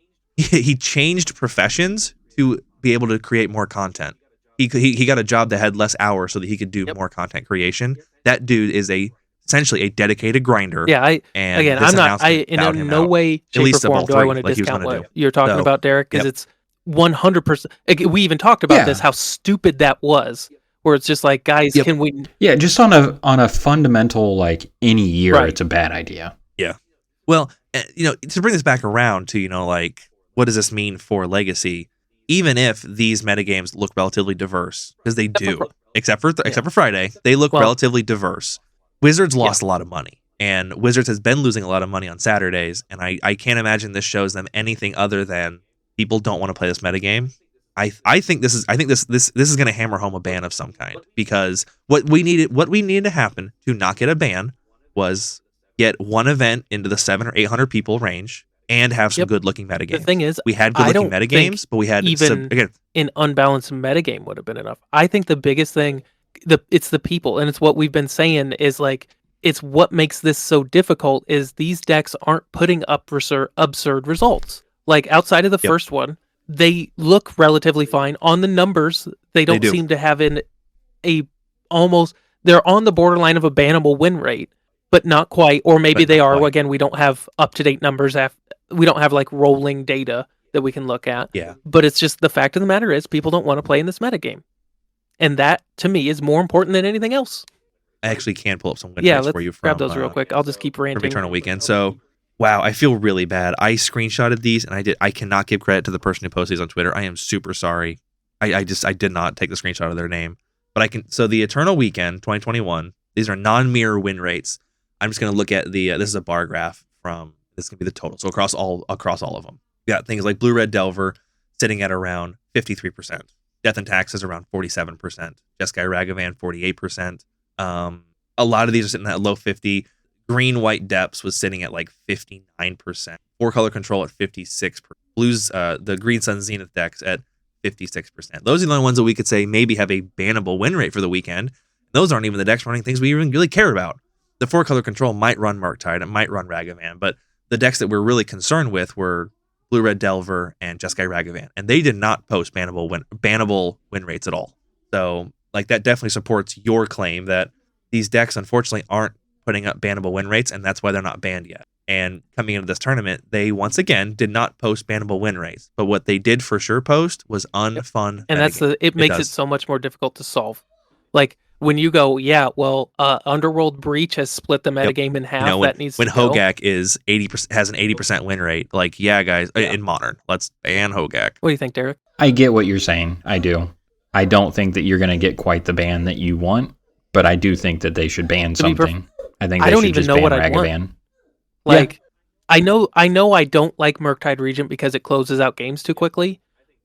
changed professions to be able to create more content. He got a job that had less hours so that he could do more content creation. That dude is essentially a dedicated grinder. Yeah, I'm not. In no way, shape, or form do I want to discount what you're talking about, Derek, because it's 100%. We even talked about this, how stupid that was. Where it's just like, guys, can we? Yeah, just on a fundamental, like, any year, it's a bad idea. Yeah. Well, to bring this back around to like, what does this mean for Legacy? Even if these metagames look relatively diverse, because they do, except for Friday, they look relatively diverse. Wizards lost a lot of money, and Wizards has been losing a lot of money on Saturdays, and I can't imagine this shows them anything other than people don't want to play this metagame. I think this is going to hammer home a ban of some kind, because what we needed to happen to not get a ban was get one event into the 700 or 800 people range and have some good looking metagames. The thing is, we had good looking metagames, but we had even an unbalanced metagame would have been enough. I think the biggest thing, it's the people, and it's what we've been saying is like, it's what makes this so difficult is these decks aren't putting up absurd results. Like outside of the first one, they look relatively fine on the numbers. They don't seem to have they're on the borderline of a bannable win rate, but not quite. Or maybe they are. Quite. Again, we don't have up-to-date numbers. We don't have like rolling data that we can look at. Yeah. But it's just the fact of the matter is people don't want to play in this metagame. And that, to me, is more important than anything else. I actually can pull up some win rates for you from grab those real quick. I'll just keep ranting. From Eternal Weekend. So, wow, I feel really bad. I screenshotted these, and I cannot give credit to the person who posted these on Twitter. I am super sorry. I did not take the screenshot of their name. But I can. So the Eternal Weekend 2021. These are non-mirror win rates. I'm just going to look at this is a bar graph from. This is going to be the total. So across all of them, you got things like Blue Red Delver sitting at around 53%. Death and Taxes around 47%. Jeskai Ragavan 48%. A lot of these are sitting at low 50. Green White Depths was sitting at like 59%. 4-color Control at 56%. Blues, the Green Sun Zenith decks at 56%. Those are the only ones that we could say maybe have a bannable win rate for the weekend. Those aren't even the decks running things we even really care about. The 4-color Control might run Murktide, it might run Ragavan, but the decks that we're really concerned with were Blue Red Delver and Jeskai Ragavan, and they did not post bannable win rates at all. So, like, that definitely supports your claim that these decks unfortunately aren't putting up bannable win rates, and that's why they're not banned yet. And coming into this tournament, they once again did not post bannable win rates, but what they did for sure post was unfun. And that's it makes it so much more difficult to solve. Like when you go, Underworld Breach has split the metagame in half. When Hogak is 80% has an 80% win rate, like guys, in Modern, let's ban Hogak. What do you think, Derek? I get what you're saying. I do. I don't think that you're going to get quite the ban that you want, but I do think that they should ban something. I think they should just ban Ragavan. Like, I know I don't like Murktide Regent because it closes out games too quickly.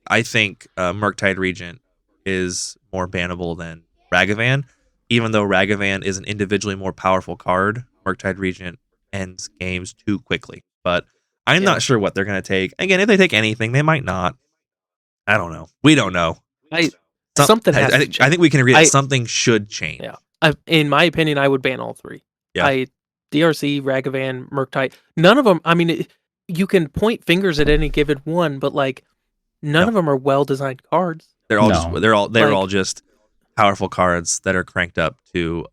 I think Murktide Regent is more bannable than Ragavan. Even though Ragavan is an individually more powerful card, Murktide Regent ends games too quickly. But I'm not sure what they're going to take. Again, if they take anything, they might not. I don't know. We don't know. Something has to change. I think we can agree that something should change. Yeah. In my opinion, I would ban all three. Yeah. DRC, Ragavan, Murktide. None of them. I mean, you can point fingers at any given one, but like none of them are well-designed cards. They're all just powerful cards that are cranked up to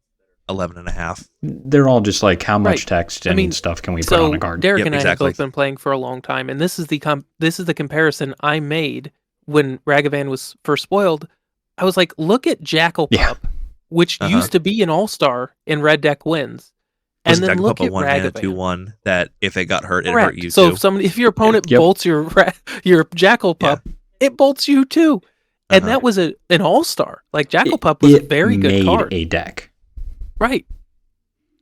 11.5. They're all just like how much text and stuff can we put on a card? Derek and I have both been playing for a long time, and this is the comparison I made when Ragavan was first spoiled. I was like, look at Jackal Pup, which used to be an all-star in Red Deck wins. and Wasn't then Jackal look Pup a at 1-mana Ragavan. 2/1 that if it got hurt, it hurt Correct. you So too? if your opponent Yep. bolts your Jackal Pup, it bolts you too. And that was an all-star. Like Jackal Pup was a very good card. A deck. Right.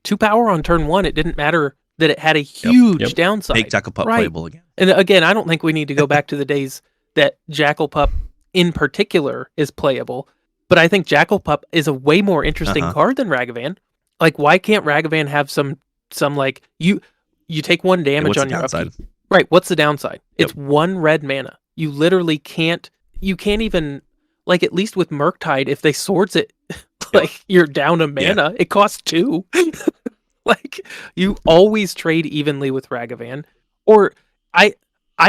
2 power on turn 1. It didn't matter that it had a huge downside. Make Jackal Pup playable again. And again, I don't think we need to go back to the days that Jackal Pup in particular is playable. But I think Jackal Pup is a way more interesting card than Ragavan. Like, why can't Ragavan have some like you take 1 damage on your upkeep? Right. What's the downside? It's 1 red mana. You literally can't. You can't even, like, at least with Murktide, if they swords it, like, you're down a mana. It costs 2. Like, you always trade evenly with Ragavan. Or I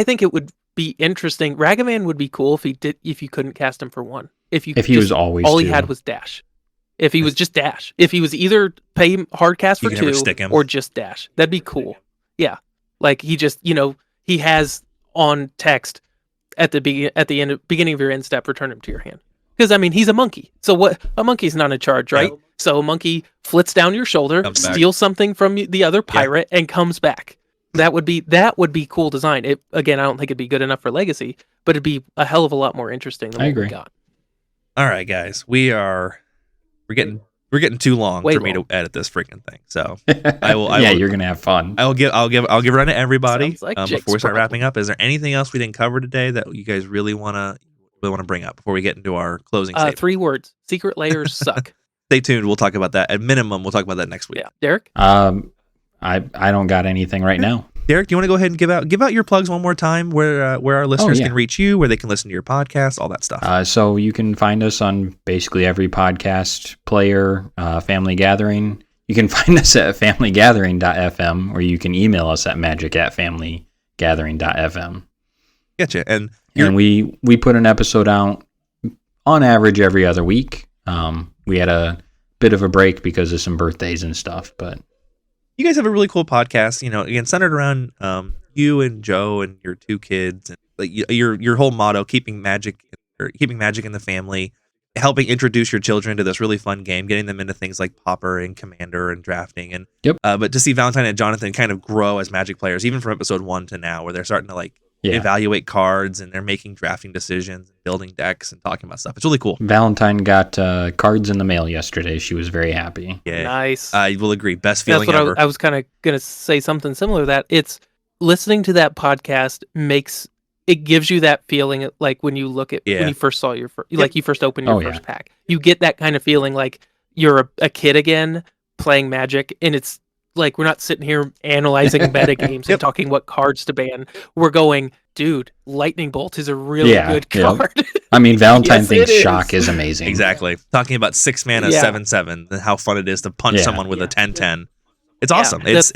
think it would be interesting. Ragavan would be cool if you couldn't cast him for 1. If he was always all 2. He had was dash. If he was just dash. If he was either pay hard cast for 2 or just dash. That'd be cool. Yeah. Like, he just, he has on text at the beginning of your end step, return him to your hand. Because, I mean, he's a monkey. So what? A monkey's not in charge, right? Yep. So a monkey flits down your shoulder, steals something from the other pirate, and comes back. That would be cool design. Again, I don't think it'd be good enough for Legacy, but it'd be a hell of a lot more interesting than what we got. All right, guys, we're getting too long for me to edit this freaking thing. So I will. You're gonna have fun. I'll give it on to everybody. Like before we start wrapping up, is there anything else we didn't cover today that you guys really want to bring up before we get into our closing statement? 3 words: secret layers suck. Stay tuned. We'll talk about that. At minimum, we'll talk about that next week. Yeah, Derek. I don't got anything right now. Derek, do you want to go ahead and give out your plugs one more time, where our listeners can reach you, where they can listen to your podcast, all that stuff? So you can find us on basically every podcast player, Family Gathering. You can find us at familygathering.fm, or you can email us at magic@familygathering.fm. Gotcha. And we put an episode out on average every other week. We had a bit of a break because of some birthdays and stuff, but you guys have a really cool podcast, again, centered around you and Joe and your 2 kids, and like your whole motto, keeping magic in the family, helping introduce your children to this really fun game, getting them into things like Pauper and Commander and drafting. And but to see Valentine and Jonathan kind of grow as Magic players, even from episode 1 to now, where they're starting to evaluate cards and they're making drafting decisions, building decks, and talking about stuff. It's really cool. Valentine got cards in the mail yesterday. She was very happy. Yeah, nice. I will agree. Best feeling That's what ever. I was kind of gonna say something similar to that. It's listening to that podcast gives you that feeling like when you look at when you first saw you first opened your first pack. You get that kind of feeling like you're a kid again playing Magic, and it's like we're not sitting here analyzing meta games and talking what cards to ban. We're going, dude, Lightning Bolt is a really good card. I mean, Valentine thinks Shock is amazing. Exactly. Talking about 6 mana, 7/7, and how fun it is to punch someone with a 10/10. It's awesome. It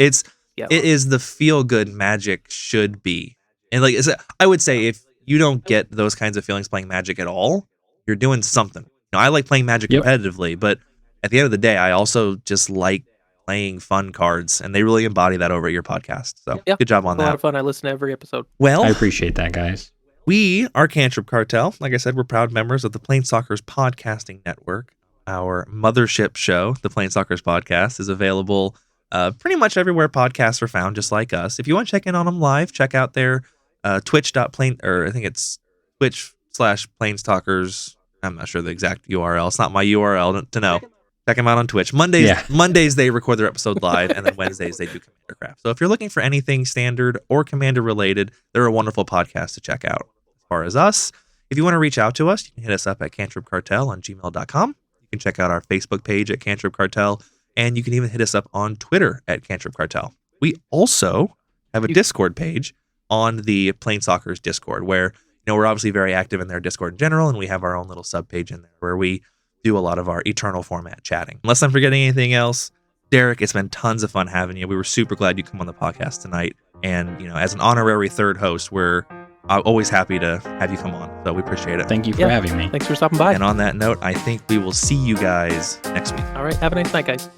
is the feel good Magic should be. And like I would say, if you don't get those kinds of feelings playing Magic at all, you're doing something. I like playing Magic competitively, but at the end of the day, I also just like playing fun cards, and they really embody that over at your podcast. So good job on that. A lot of fun. I listen to every episode. Well, I appreciate that, guys. We are Cantrip Cartel. Like I said, we're proud members of the Planestalkers Podcasting Network. Our mothership show, the Planestalkers Podcast, is available pretty much everywhere podcasts are found, just like us. If you want to check in on them live, check out their Twitch/Planestalkers. I'm not sure the exact URL. It's not my URL to know. Check them out on Twitch. Mondays they record their episode live, and then Wednesdays they do Commander Craft. So if you're looking for anything standard or Commander related, they're a wonderful podcast to check out. As far as us, if you want to reach out to us, you can hit us up at cantripcartel on gmail.com. You can check out our Facebook page at Cantrip Cartel, and you can even hit us up on Twitter at Cantrip Cartel. We also have a Discord page on the Planestalkers Discord, where we're obviously very active in their Discord in general, and we have our own little sub page in there where we do a lot of our eternal format chatting. Unless I'm forgetting anything else, Derek, it's been tons of fun having you. We were super glad you come on the podcast tonight, and as an honorary 3rd host, we're always happy to have you come on. So we appreciate it. Thank you for having me. Thanks for stopping by. And on that note, I think we will see you guys next week. All right, have a nice night, guys.